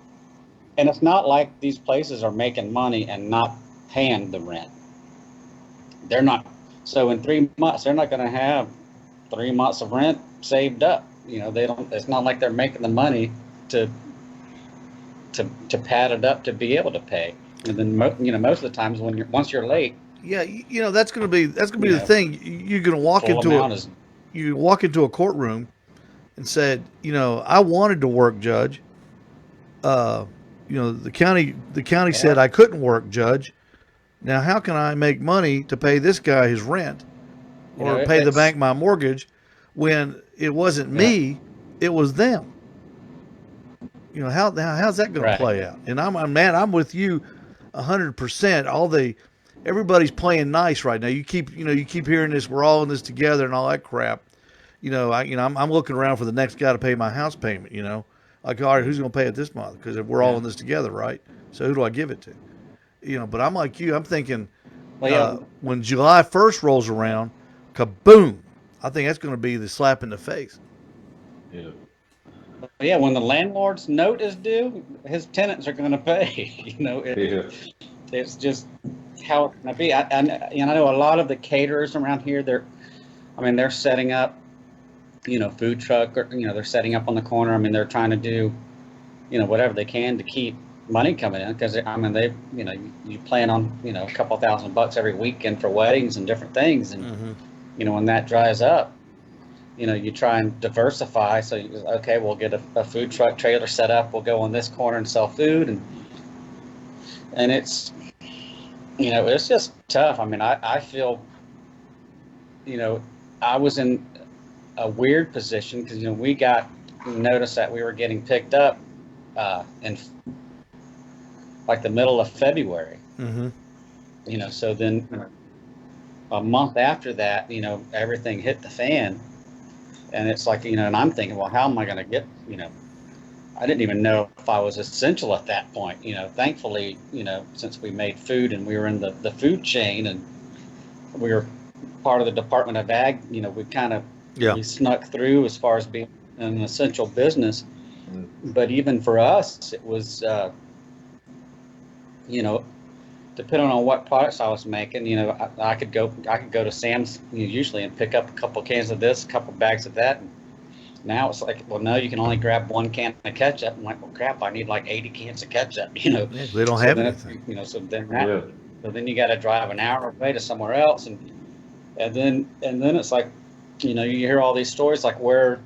not like these places are making money and not paying the rent. They're not. So in 3 months, they're not going to have 3 months of rent saved up. They don't. It's not like they're making the money to pad it up to be able to pay. And then most of the times once you're late. Yeah, that's going to be the thing. You're going to walk into a courtroom and said, I wanted to work, Judge. The county said I couldn't work, Judge. Now, how can I make money to pay this guy his rent or pay the bank my mortgage when it wasn't me, it was them? How's that going to play out? And I'm with you 100%. Everybody's playing nice right now. You keep hearing this. We're all in this together and all that crap. I'm looking around for the next guy to pay my house payment. Like, all right, who's going to pay it this month? Because we're all in this together, right? So who do I give it to? But I'm like you. I'm thinking when July 1st rolls around, kaboom! I think that's going to be the slap in the face. Yeah. Yeah, when the landlord's note is due, his tenants are going to pay. It's just how it's going to be. I know a lot of the caterers around here. They're setting up, food truck, or they're setting up on the corner. They're trying to do, whatever they can to keep money coming in, because you plan on a couple $1,000 every weekend for weddings and different things, and when that dries up, you try and diversify. So we'll get a food truck trailer set up, we'll go on this corner and sell food, and it's it's just tough. I feel I was in a weird position because we got notice that we were getting picked up in like the middle of February. So then a month after that, everything hit the fan, and it's like, and I'm thinking, well, how am I going to get, I didn't even know if I was essential at that point. Thankfully, since we made food and we were in the food chain and we were part of the Department of Ag, we kind of we snuck through as far as being an essential business. But even for us, it was, depending on what products I was making, I could go to Sam's usually and pick up a couple cans of this, a couple bags of that. And now it's like, well, no, you can only grab one can of ketchup. I'm like, well, crap, I need like 80 cans of ketchup. They don't have anything. So then you got to drive an hour away to somewhere else, and then it's like, you hear all these stories like where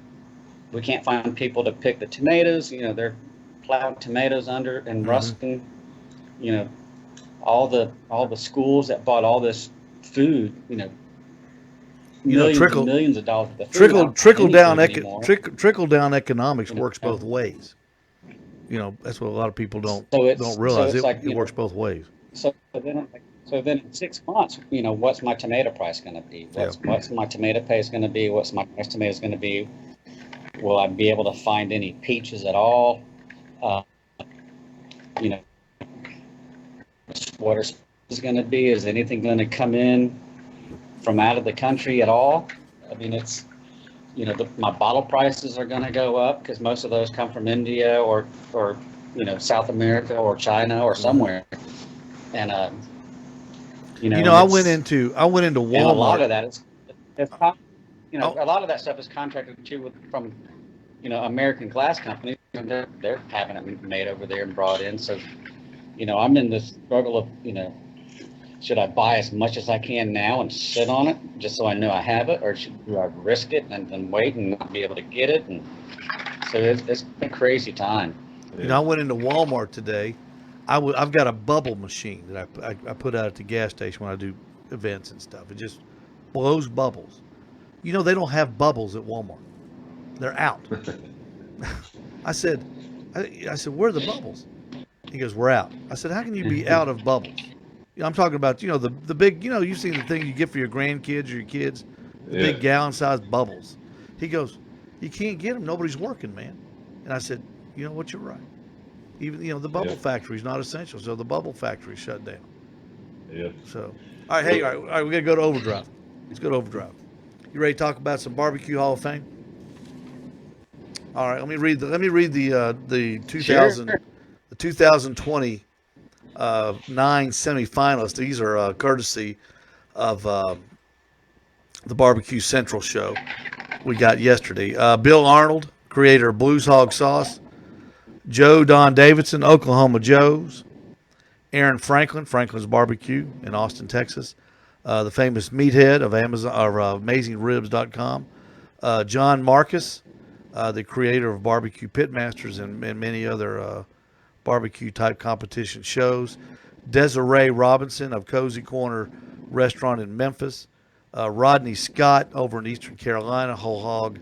we can't find people to pick the tomatoes. They're plowing tomatoes under and rusting. All the schools that bought all this food, millions and millions of dollars worth of food. Trickle down economics works both ways. That's what a lot of people don't realize. So it works both ways. So then in 6 months, what's my tomato price going to be? What's my tomato paste going to be? What's my price tomatoes going to be? Will I be able to find any peaches at all? What is going to be? Is anything going to come in from out of the country at all? It's, my bottle prices are going to go up because most of those come from India or South America or China or somewhere. And I went into Walmart. And a lot of that is a lot of that stuff is contracted to from American glass companies, and they're having it made over there and brought in. So I'm in this struggle of should I buy as much as I can now and sit on it just so I know I have it, or do I risk it and wait and not be able to get it? And so it's a crazy time. I went into Walmart today. I've got a bubble machine that I put out at the gas station when I do events and stuff. It just blows bubbles. They don't have bubbles at Walmart. They're out. I said, where are the bubbles? He goes, we're out. I said, how can you be out of bubbles? I'm talking about, the big, you've seen the thing you get for your grandkids or your kids, the big gallon-sized bubbles. He goes, you can't get them. Nobody's working, man. And I said, you know what? You're right. Even, the bubble factory's not essential, so the bubble factory shut down. Yeah. So, all right, all right, we got to go to overdrive. Let's go to overdrive. You ready to talk about some Barbecue Hall of Fame? All right, let me read the 2020 9 semifinalists. These are courtesy of the Barbecue Central show we got yesterday. Bill Arnold, creator of Blues Hog Sauce. Joe Don Davidson, Oklahoma Joe's. Aaron Franklin, Franklin's Barbecue in Austin, Texas. The famous meathead of AmazingRibs.com. John Marcus, the creator of Barbecue Pitmasters and many other barbecue-type competition shows. Desiree Robinson of Cozy Corner Restaurant in Memphis. Rodney Scott over in Eastern Carolina, Whole Hog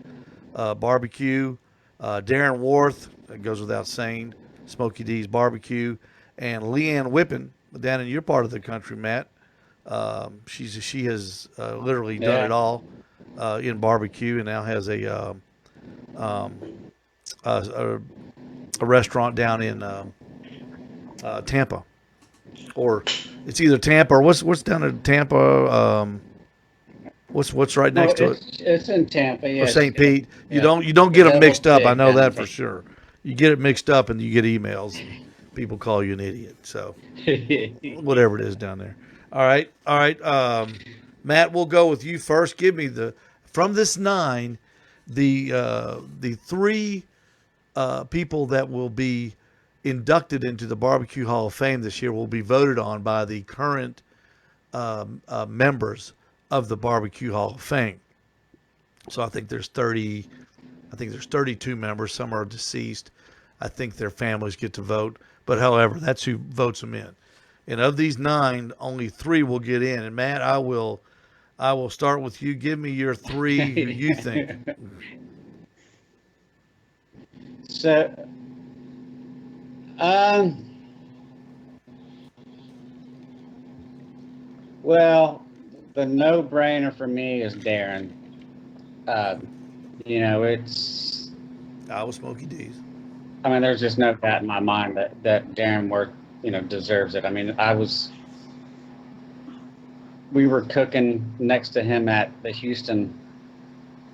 Barbecue. Darren Worth, that goes without saying, Smokey D's Barbecue. And Leanne Whippen, down in your part of the country, Matt. She has literally done it all in barbecue, and now has a restaurant down in Tampa, or it's either Tampa or what's down in Tampa. What's right next to it? It's in Tampa, yeah. Or St. Pete. You don't get them mixed up. I know that for sure. You get it mixed up, and you get emails. And people call you an idiot. So whatever it is down there. All right. Matt, we'll go with you first. Give me from this 9, the 3 people that will be inducted into the Barbecue Hall of Fame this year will be voted on by the current members of the Barbecue Hall of Fame. So I think there's 32 members. Some are deceased. I think their families get to vote. But however, that's who votes them in. And of these 9, only 3 will get in. And Matt, I will start with you. Give me your 3 who you think. So, well, the no-brainer for me is Darren. It's. I was Smokey D's. I mean, there's just no doubt in my mind that Darren Worth, deserves it. I mean, we were cooking next to him at the Houston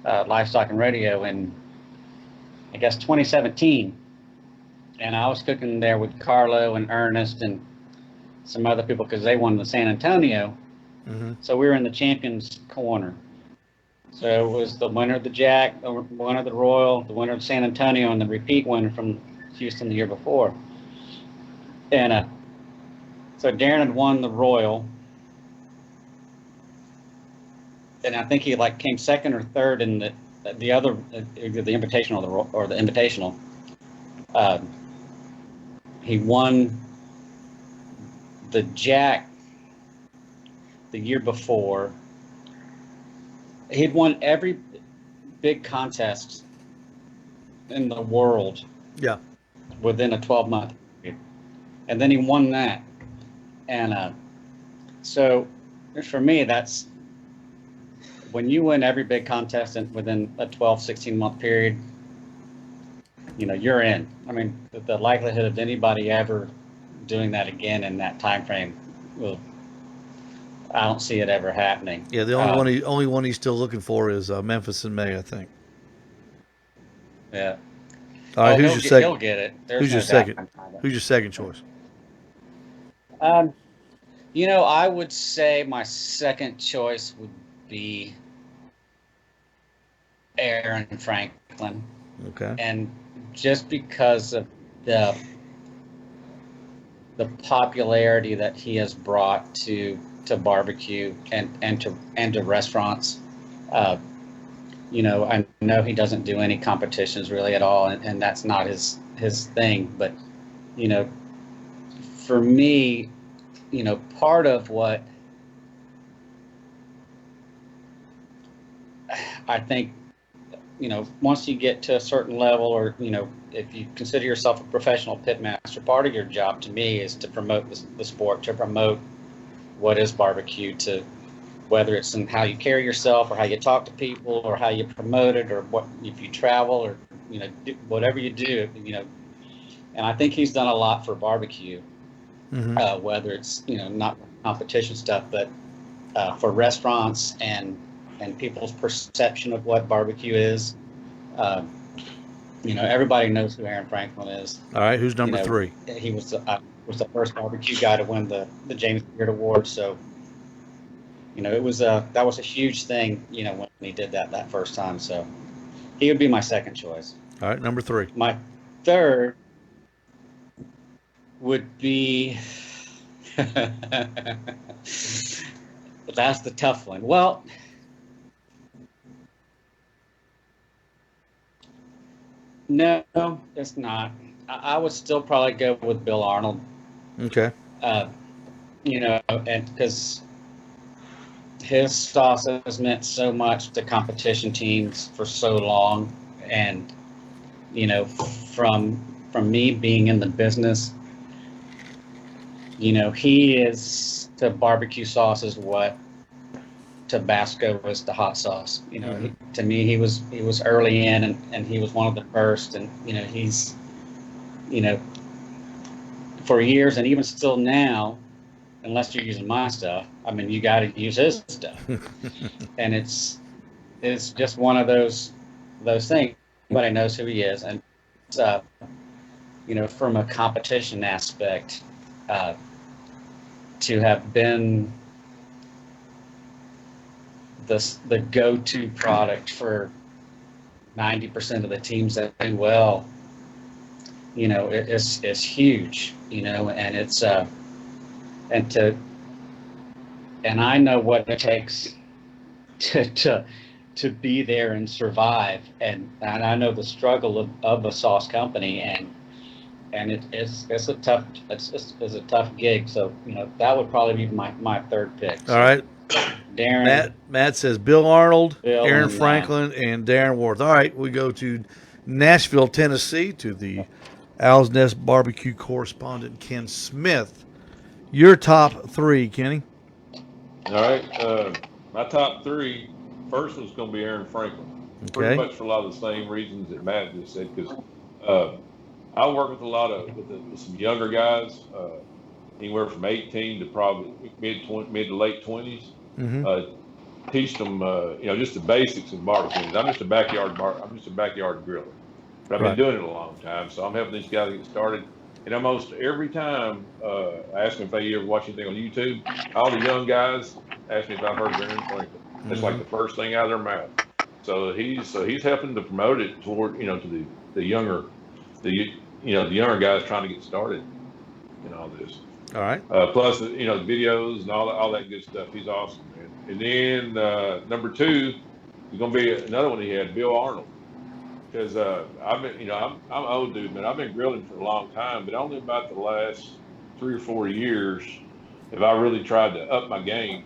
Livestock and Radio in, I guess, 2017. And I was cooking there with Carlo and Ernest and some other people because they won the San Antonio. Mm-hmm. So we were in the champions corner. So it was the winner of the Jack, the winner of the Royal, the winner of San Antonio, and the repeat winner from Houston the year before. And so Darren had won the Royal. And I think he came second or third in the other, the Invitational or the Invitational. He won the Jack the year before. He'd won every big contest in the world. Yeah. Within a 12-month period. And then he won that. And so for me, that's when you win every big contest within a 12, 16-month period, you're in. I mean, the likelihood of anybody ever doing that again in that time frame, I don't see it ever happening. Yeah, the only one he's still looking for is Memphis in May, I think. Yeah. All right, who's your second? He'll get it. Who's your second? Who's your second choice? I would say my second choice would be Aaron Franklin. Okay. And just because of the popularity that he has brought to barbecue and to restaurants, I know he doesn't do any competitions really at all, and that's not his thing. But for me, part of what I think, once you get to a certain level, or, if you consider yourself a professional pit master, part of your job to me is to promote the sport, to promote what is barbecue, to whether it's in how you carry yourself or how you talk to people or how you promote it, or what, if you travel, or, whatever you do, and I think he's done a lot for barbecue, whether it's, not competition stuff, but for restaurants and people's perception of what barbecue is. Everybody knows who Aaron Franklin is. All right, who's number 3? He was the first barbecue guy to win the James Beard Award. So, that was a huge thing, when he did that first time. So, he would be my second choice. All right, number 3. My third would be that's the tough one. Well, no, it's not. I would still probably go with Bill Arnold. Okay. And because his sauce has meant so much to competition teams for so long, and from me being in the business, he is to barbecue sauce is what Tabasco was to hot sauce. To me, he was early in, and he was one of the first, and he's for years, and even still now, unless you're using my stuff, I mean, you got to use his stuff. And it's just one of those things. Everybody knows who he is, and from a competition aspect, to have been the go-to product for 90% of the teams that do well, it's huge, and it's and I know what it takes to be there and survive, and I know the struggle of a sauce company, and it's a tough gig. So that would probably be my third pick. So, all right. Darren. Matt says Bill Arnold, Bill Aaron and, Franklin, and Darren Worth. All right, we go to Nashville, Tennessee, to the Owl's Nest barbecue correspondent Ken Smith. Your top 3, Kenny. All right. My top 3, first one's going to be Aaron Franklin. Okay. Pretty much for a lot of the same reasons that Matt just said, because I work with a lot with some younger guys, anywhere from 18 to probably mid to late 20s. Teach them, just the basics of barbecuing. I'm just a backyard griller, but I've been doing it a long time, so I'm helping these guys get started. And almost every time I ask them if they ever watch anything on YouTube, all the young guys ask me if I've heard of Aaron Franklin. That's like the first thing out of their mouth. So he's helping to promote it toward to the younger guys trying to get started in all this. All right. Plus videos and all that good stuff. He's awesome, man. And then number 2 is going to be another one he had, Bill Arnold. Because I've been, I'm an old dude, man. I've been grilling for a long time, but only about the last 3 or 4 years have I really tried to up my game,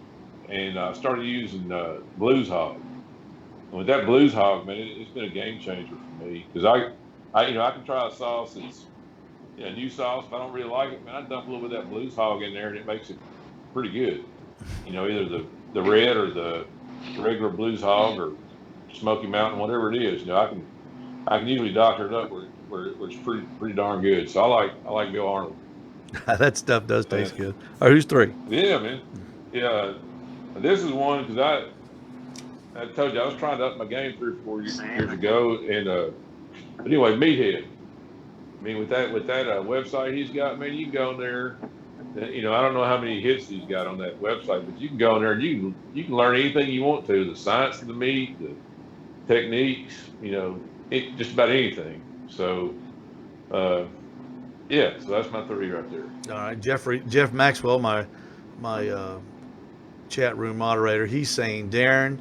and I started using Blues Hog. And with that Blues Hog, man, it's been a game changer for me, because I can try a sauce that's a new sauce. If I don't really like it, man, I dump a little bit of that Blues Hog in there, and it makes it pretty good. Either the red or the regular Blues Hog or Smoky Mountain, whatever it is. I can usually doctor it up where it's pretty darn good. So I like Bill Arnold. That stuff does taste good. All right, who's 3? Yeah, man. Yeah, this is one because I told you I was trying to up my game 3 or 4 years ago, and but anyway, Meathead. I mean, with that website he's got, man, you can go in there. I don't know how many hits he's got on that website, but you can go in there and you can learn anything you want to. The science of the meat, techniques, just about anything. So, yeah, so that's my three right there. All right, Jeff Maxwell, my chat room moderator, he's saying Darren,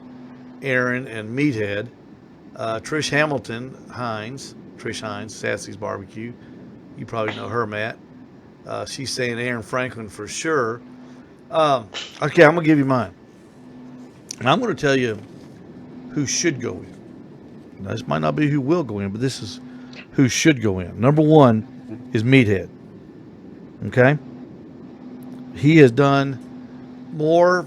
Aaron, and Meathead. Trish Hines, Sassy's Barbecue. You probably know her, Matt. She's saying Aaron Franklin for sure. Okay, I'm gonna give you mine, and I'm gonna tell you who should go in. Now, this might not be who will go in, but this is who should go in. Number one is Meathead. Okay, he has done more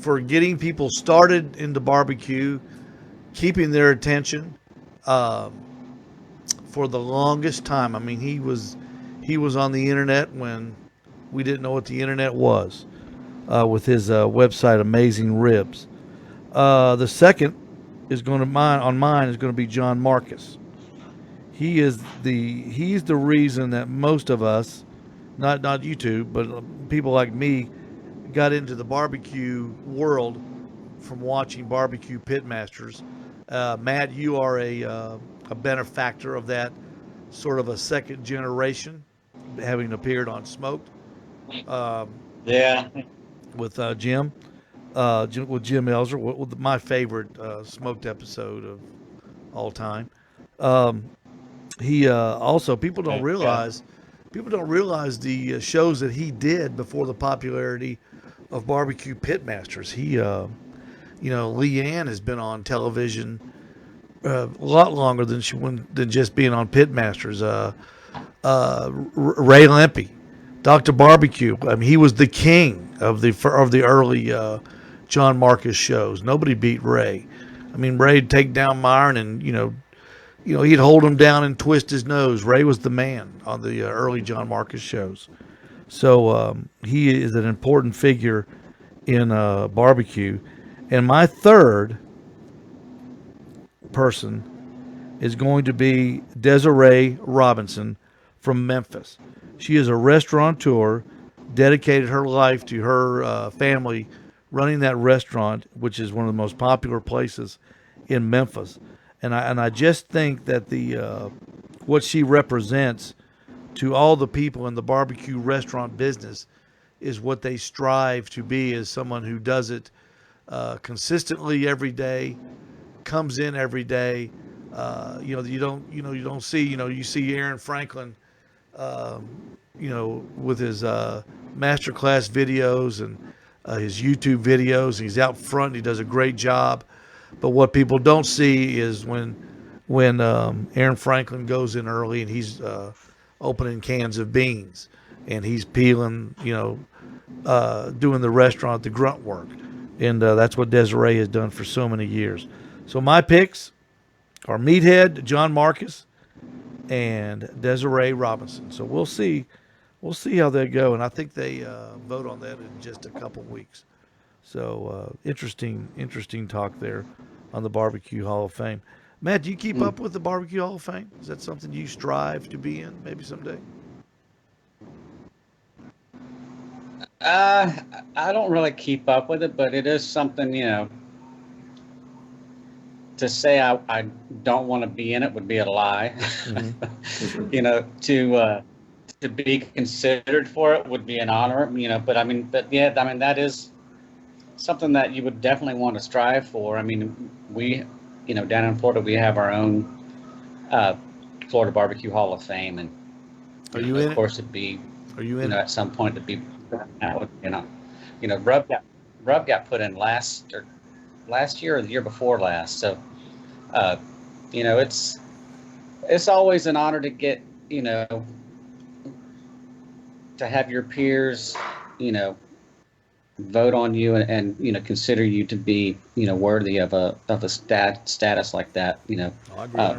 for getting people started into barbecue, keeping their attention for the longest time. I mean, he was on the internet when we didn't know what the internet was, with his website Amazing Ribs. The second is going to mine is going to be John Marcus. He's the reason that most of us, not you two, but people like me, got into the barbecue world from watching Barbecue Pitmasters. Matt, you are a benefactor of that, sort of a second generation, having appeared on Smoked. Yeah. With Jim Elser, with my favorite Smoked episode of all time. He also people don't realize the shows that he did before the popularity of Barbecue Pitmasters. He Leanne has been on television a lot longer than than just being on Pitmasters. Ray Limpy, Dr. Barbecue. I mean, he was the king of the early John Marcus shows. Nobody beat Ray. I mean, Ray'd take down Myron, and he'd hold him down and twist his nose. Ray was the man on the early John Marcus shows. So he is an important figure in barbecue. And my third person is going to be Desiree Robinson from Memphis. She is a restaurateur, dedicated her life to her family running that restaurant, which is one of the most popular places in Memphis. And I just think that what she represents to all the people in the barbecue restaurant business is what they strive to be, as someone who does it consistently every day, comes in every day. You don't see, you see Aaron Franklin, with his masterclass videos and his YouTube videos, and he's out front. And he does a great job. But what people don't see is when Aaron Franklin goes in early and he's opening cans of beans, and he's peeling, doing the restaurant, the grunt work. And that's what Desiree has done for so many years. So my picks are Meathead, John Marcus, and Desiree Robinson. So we'll see how they go, and I think they vote on that in just a couple weeks. So interesting talk there on the Barbecue Hall of Fame. Matt, do you keep up with the Barbecue Hall of Fame? Is that something you strive to be in maybe someday? I don't really keep up with it, but it is something, to say I don't want to be in it would be a lie. Mm-hmm. To be considered for it would be an honor, but that is something that you would definitely want to strive for. I mean, we, down in Florida, we have our own Florida Barbecue Hall of Fame, and are you in it? Of course, it'd be, are you in it? At some point to be, Rub got put in last year or the year before last. So, it's always an honor to get, to have your peers, vote on you and consider you to be, worthy of a status like that,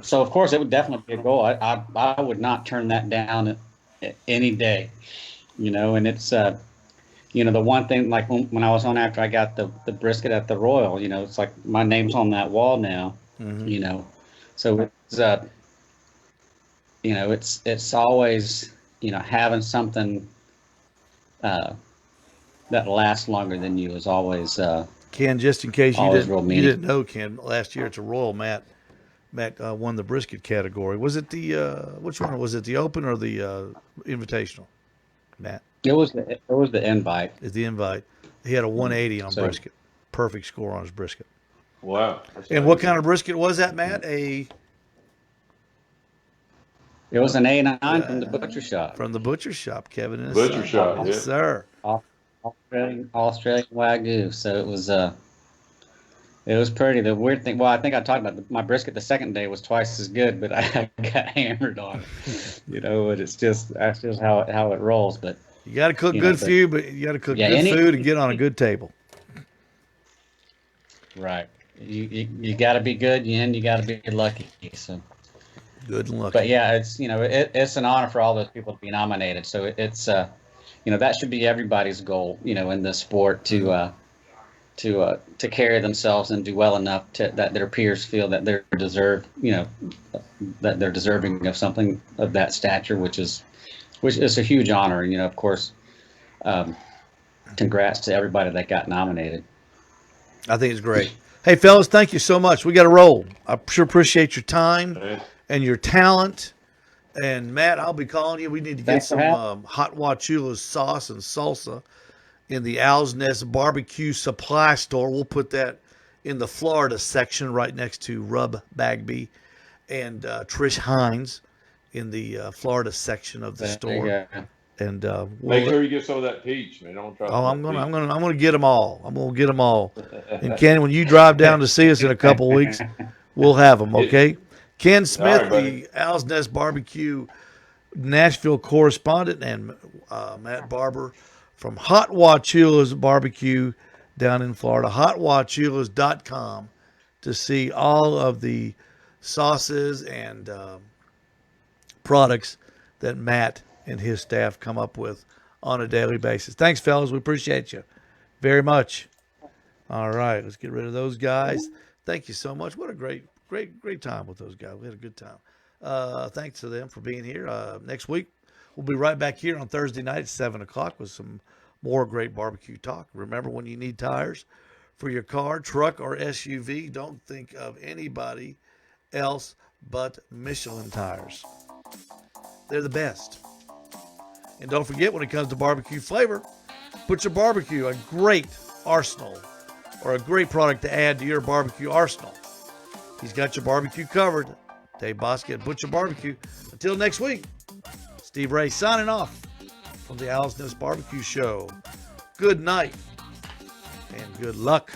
so of course it would definitely be a goal. I would not turn that down any day, and it's, the one thing, like when I was on after I got the brisket at the Royal, it's like my name's on that wall now, mm-hmm. So it's, it's always, having something that lasts longer than you is always Ken, just in case Always real you meaty. didn't know, Ken, last year it's a Royal Matt won the brisket category. Was it the which one was it? The Open or the Invitational? Matt It was the invite. is the invite. He had a 180 on So- brisket. Perfect score on his brisket. Wow. That's And what amazing. kind of brisket was that, Matt? A It was an A9 from the butcher shop. from the butcher shop, Kevin. And his Butcher son. shop, Yes, yeah. sir. Australian Wagyu. So it was pretty. The weird thing, well, I think I talked about my brisket the second day was twice as good, but I got hammered on it. But that's just how it rolls. But You got to cook You know, good food, but you got to cook Yeah, good any- food and get on a good table. right, you got to be good, and you got to be lucky. So, Good and lucky. but yeah, it's an honor for all those people to be nominated. So it's that should be everybody's goal. In the sport to carry themselves and do well enough that their peers feel that they're that they're deserving of something of that stature, which is a huge honor. And of course, congrats to everybody that got nominated. I think it's great. Hey, fellas, thank you so much. We got to roll. I sure appreciate your time Hey, and your talent. And Matt, I'll be calling you. We need to get Thanks for some having hot WACHULA'S sauce and salsa in the Owl's Nest Barbecue Supply Store. We'll put that in the Florida section right next to Rub Bagby and Trish Hines in the Florida section of the There you store. go. And make sure you get some of that peach, man. Don't try. Oh, I'm gonna get them all. I'm gonna get them all. And Ken, when you drive down to see us in a couple weeks, we'll have them. Okay. Ken Smith, All right, buddy. the Owl's Nest Barbecue Nashville correspondent, and Matt Barber from Hot WACHULA'S Barbecue down in Florida. HotWachulas.com to see all of the sauces and products that Matt and his staff come up with on a daily basis. Thanks, fellas. We appreciate you very much. All right, let's get rid of those guys. Thank you so much. What a great time with those guys. We had a good time. Thanks to them for being here. Next week, we'll be right back here on Thursday night at 7 o'clock with some more great barbecue talk. Remember, when you need tires for your car, truck, or SUV, don't think of anybody else but Michelin tires. They're the best. And don't forget, when it comes to barbecue flavor, Butcher Barbecue, a great arsenal or a great product to add to your barbecue arsenal. He's got your barbecue covered. Dave Bosky at Butcher Barbecue. Until next week, Steve Ray signing off from the Owl's Nest Barbecue Show. Good night and good luck.